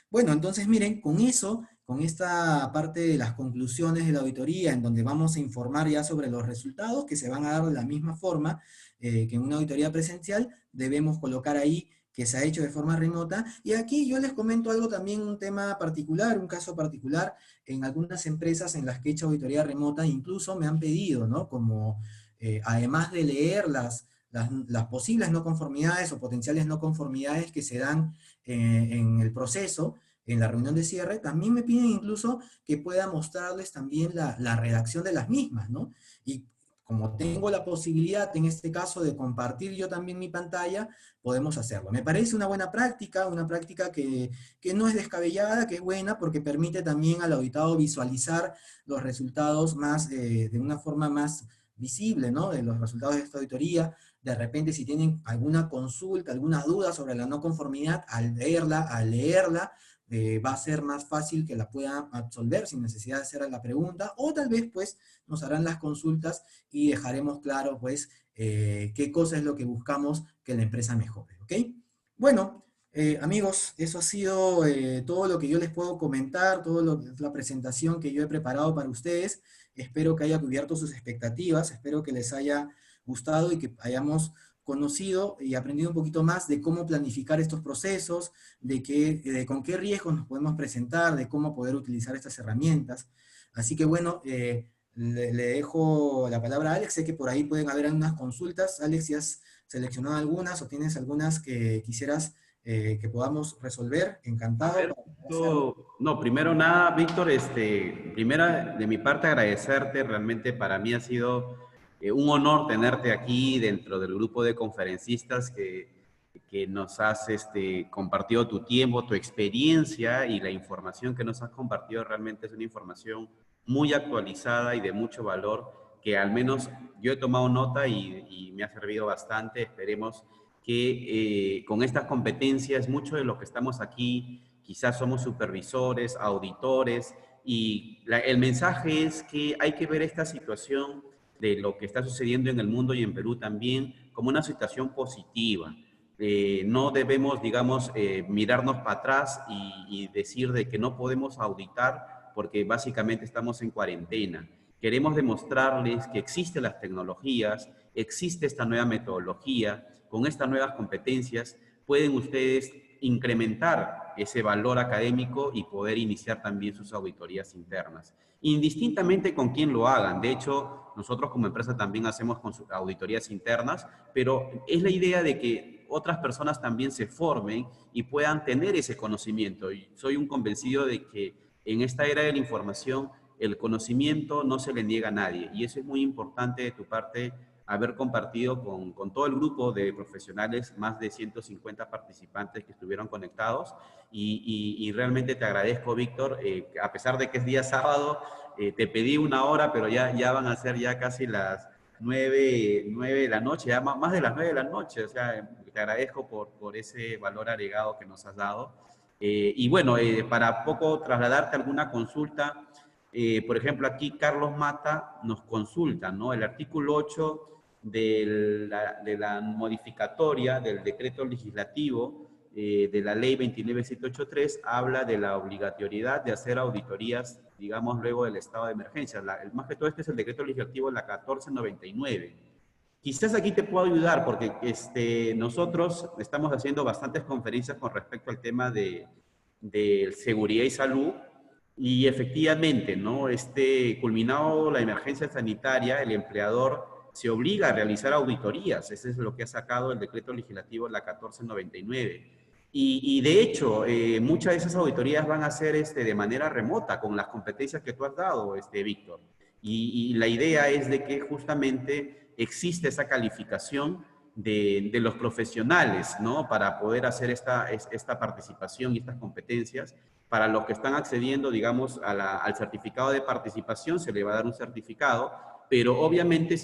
Bueno, entonces miren, con eso, con esta parte de las conclusiones de la auditoría, en donde vamos a informar ya sobre los resultados que se van a dar de la misma forma que en una auditoría presencial, debemos colocar ahí que se ha hecho de forma remota. Y aquí yo les comento algo también, un tema particular, un caso particular, en algunas empresas en las que he hecho auditoría remota, incluso me han pedido, ¿no? Como, además de leer las posibles no conformidades o potenciales no conformidades que se dan en el proceso, en la reunión de cierre, también me piden incluso que pueda mostrarles también la redacción de las mismas, ¿no? Y como tengo la posibilidad en este caso de compartir yo también mi pantalla, podemos hacerlo. Me parece una práctica que no es descabellada, que es buena porque permite también al auditado visualizar los resultados más, de una forma más visible, ¿no? De los resultados de esta auditoría. De repente, si tienen alguna consulta, alguna duda sobre la no conformidad, al leerla, va a ser más fácil que la puedan absolver sin necesidad de hacer la pregunta, o tal vez pues nos harán las consultas y dejaremos claro pues qué cosa es lo que buscamos que la empresa mejore, ¿ok? Bueno, amigos, eso ha sido todo lo que yo les puedo comentar, la presentación que yo he preparado para ustedes. Espero que haya cubierto sus expectativas, espero que les haya gustado y que hayamos conocido y aprendido un poquito más de cómo planificar estos procesos, con qué riesgos nos podemos presentar, de cómo poder utilizar estas herramientas. Así que bueno, le dejo la palabra a Alex. Sé que por ahí pueden haber algunas consultas. Alex, si has seleccionado algunas o tienes algunas que quisieras que podamos resolver, A encantado ver, para hacerlo. no, primero nada, Víctor, primera de mi parte agradecerte, realmente para mí ha sido un honor tenerte aquí dentro del grupo de conferencistas que nos has compartido tu tiempo, tu experiencia y la información que nos has compartido realmente es una información muy actualizada y de mucho valor que al menos yo he tomado nota y me ha servido bastante. Esperemos que con estas competencias, mucho de lo que estamos aquí, quizás somos supervisores, auditores, y el mensaje es que hay que ver esta situación de lo que está sucediendo en el mundo y en Perú también como una situación positiva. No debemos, digamos, mirarnos para atrás y decir de que no podemos auditar porque básicamente estamos en cuarentena. Queremos demostrarles que existen las tecnologías, existe esta nueva metodología, con estas nuevas competencias pueden ustedes incrementar ese valor académico y poder iniciar también sus auditorías internas, indistintamente con quién lo hagan. De hecho, nosotros como empresa también hacemos con sus auditorías internas, pero es la idea de que otras personas también se formen y puedan tener ese conocimiento. Y soy un convencido de que en esta era de la información el conocimiento no se le niega a nadie y eso es muy importante de tu parte haber compartido con todo el grupo de profesionales, más de 150 participantes que estuvieron conectados y realmente te agradezco, Víctor, a pesar de que es día sábado, te pedí una hora, pero ya van a ser ya casi las 9 de la noche, ya más de las 9 de la noche, o sea, te agradezco por ese valor agregado que nos has dado. Y bueno, para poco trasladarte alguna consulta, por ejemplo, aquí Carlos Mata nos consulta, ¿no? El artículo 8 de la modificatoria del decreto legislativo de la ley 29783 habla de la obligatoriedad de hacer auditorías, digamos, luego del estado de emergencia. Más que todo este es el decreto legislativo, la 1499. Quizás aquí te puedo ayudar porque nosotros estamos haciendo bastantes conferencias con respecto al tema de seguridad y salud y efectivamente, ¿no? Culminado la emergencia sanitaria, el empleador se obliga a realizar auditorías. Eso es lo que ha sacado el decreto legislativo la 1499. Y de hecho, muchas de esas auditorías van a ser de manera remota, con las competencias que tú has dado, Víctor. Y la idea es de que justamente existe esa calificación de los profesionales, ¿no? Para poder hacer esta participación y estas competencias. Para los que están accediendo, digamos, al certificado de participación, se le va a dar un certificado, pero obviamente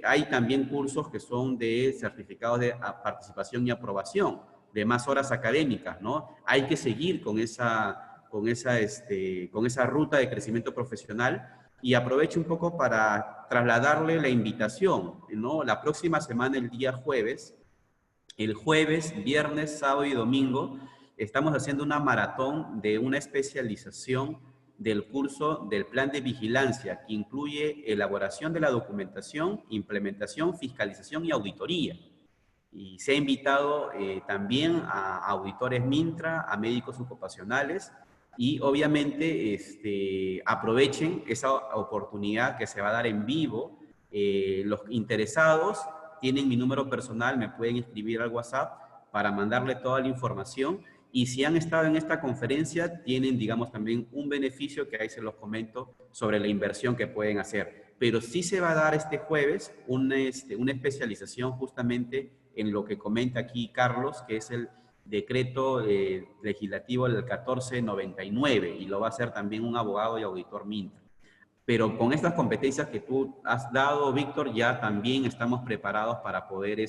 hay también cursos que son de certificados de participación y aprobación, de más horas académicas, ¿no? Hay que seguir con esa ruta de crecimiento profesional. Y aprovecho un poco para trasladarle la invitación, ¿no? La próxima semana, el jueves, viernes, sábado y domingo, estamos haciendo una maratón de una especialización del curso del plan de vigilancia, que incluye elaboración de la documentación, implementación, fiscalización y auditoría. Y se ha invitado también a auditores Mintra, a médicos ocupacionales, y obviamente aprovechen esa oportunidad que se va a dar en vivo. Los interesados tienen mi número personal, me pueden escribir al WhatsApp para mandarle toda la información. Y si han estado en esta conferencia, tienen, digamos, también un beneficio que ahí se los comento sobre la inversión que pueden hacer. Pero sí se va a dar este jueves una especialización justamente en lo que comenta aquí Carlos, que es el decreto legislativo del 1499, y lo va a hacer también un abogado y auditor Mintra. Pero con estas competencias que tú has dado, Víctor, ya también estamos preparados para poder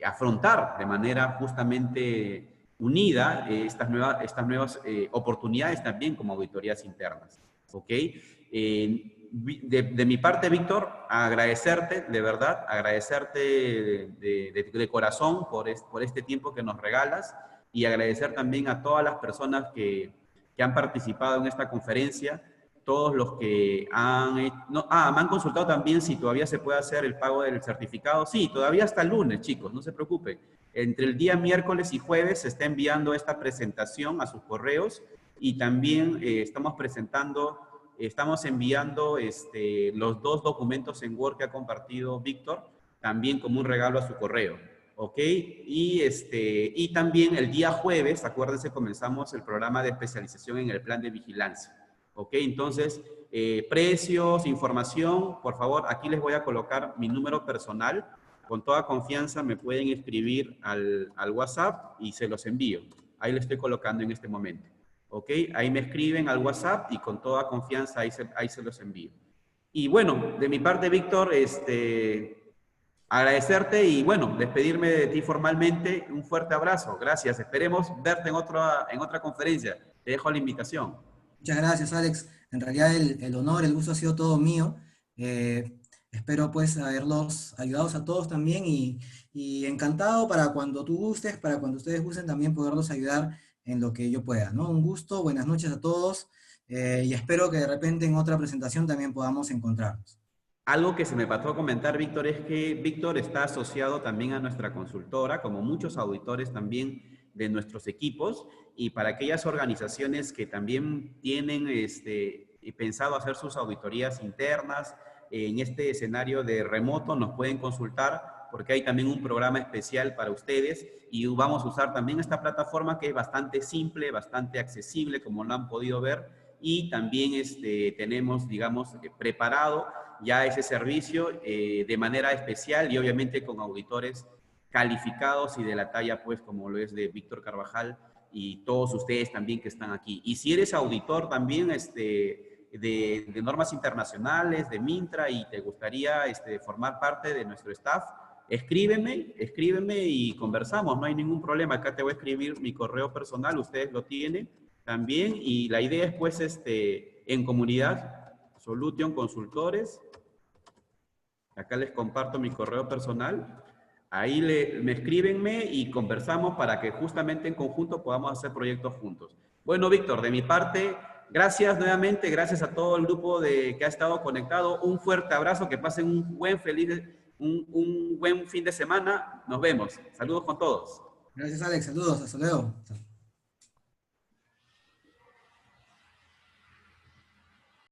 afrontar de manera justamente unida estas nuevas oportunidades también como auditorías internas. ¿Ok? De mi parte, Víctor, agradecerte, de verdad, agradecerte de corazón por este tiempo que nos regalas, y agradecer también a todas las personas que han participado en esta conferencia, todos los que me han consultado también si todavía se puede hacer el pago del certificado. Sí, todavía hasta el lunes, chicos, no se preocupen. Entre el día miércoles y jueves se está enviando esta presentación a sus correos, y también estamos enviando los 2 documentos en Word que ha compartido Víctor, también como un regalo a su correo, ¿ok? Y también el día jueves, acuérdense, comenzamos el programa de especialización en el plan de vigilancia, ¿ok? Entonces, precios, información, por favor, aquí les voy a colocar mi número personal. Con toda confianza me pueden escribir al WhatsApp y se los envío. Ahí lo estoy colocando en este momento. ¿Ok? Ahí me escriben al WhatsApp y con toda confianza ahí se los envío. Y bueno, de mi parte, Víctor, agradecerte y bueno, despedirme de ti formalmente. Un fuerte abrazo. Gracias. Esperemos verte en otra conferencia. Te dejo la invitación. Muchas gracias, Alex. En realidad el honor, el gusto ha sido todo mío. Espero pues haberlos ayudado a todos también, y encantado para cuando tú gustes, para cuando ustedes gusten también poderlos ayudar en lo que yo pueda, ¿no? Un gusto, buenas noches a todos, y espero que de repente en otra presentación también podamos encontrarnos. Algo que se me pasó a comentar, Víctor, es que Víctor está asociado también a nuestra consultora, como muchos auditores también de nuestros equipos, y para aquellas organizaciones que también tienen pensado hacer sus auditorías internas en este escenario de remoto, nos pueden consultar, porque hay también un programa especial para ustedes, y vamos a usar también esta plataforma que es bastante simple, bastante accesible, como lo han podido ver, y también tenemos, digamos, preparado ya ese servicio de manera especial, y obviamente con auditores calificados y de la talla, pues, como lo es de Víctor Carvajal y todos ustedes también que están aquí. Y si eres auditor también de normas internacionales, de Mintra, y te gustaría formar parte de nuestro staff, escríbeme y conversamos, no hay ningún problema. Acá te voy a escribir mi correo personal, ustedes lo tienen también, y la idea es, pues, en comunidad, Solution Consultores, acá les comparto mi correo personal, ahí me escríbenme y conversamos para que justamente en conjunto podamos hacer proyectos juntos. Bueno, Víctor, de mi parte, gracias nuevamente, gracias a todo el grupo que ha estado conectado, un fuerte abrazo, que pasen un buen fin de semana, nos vemos, saludos con todos. Gracias, Alex, saludos, hasta luego.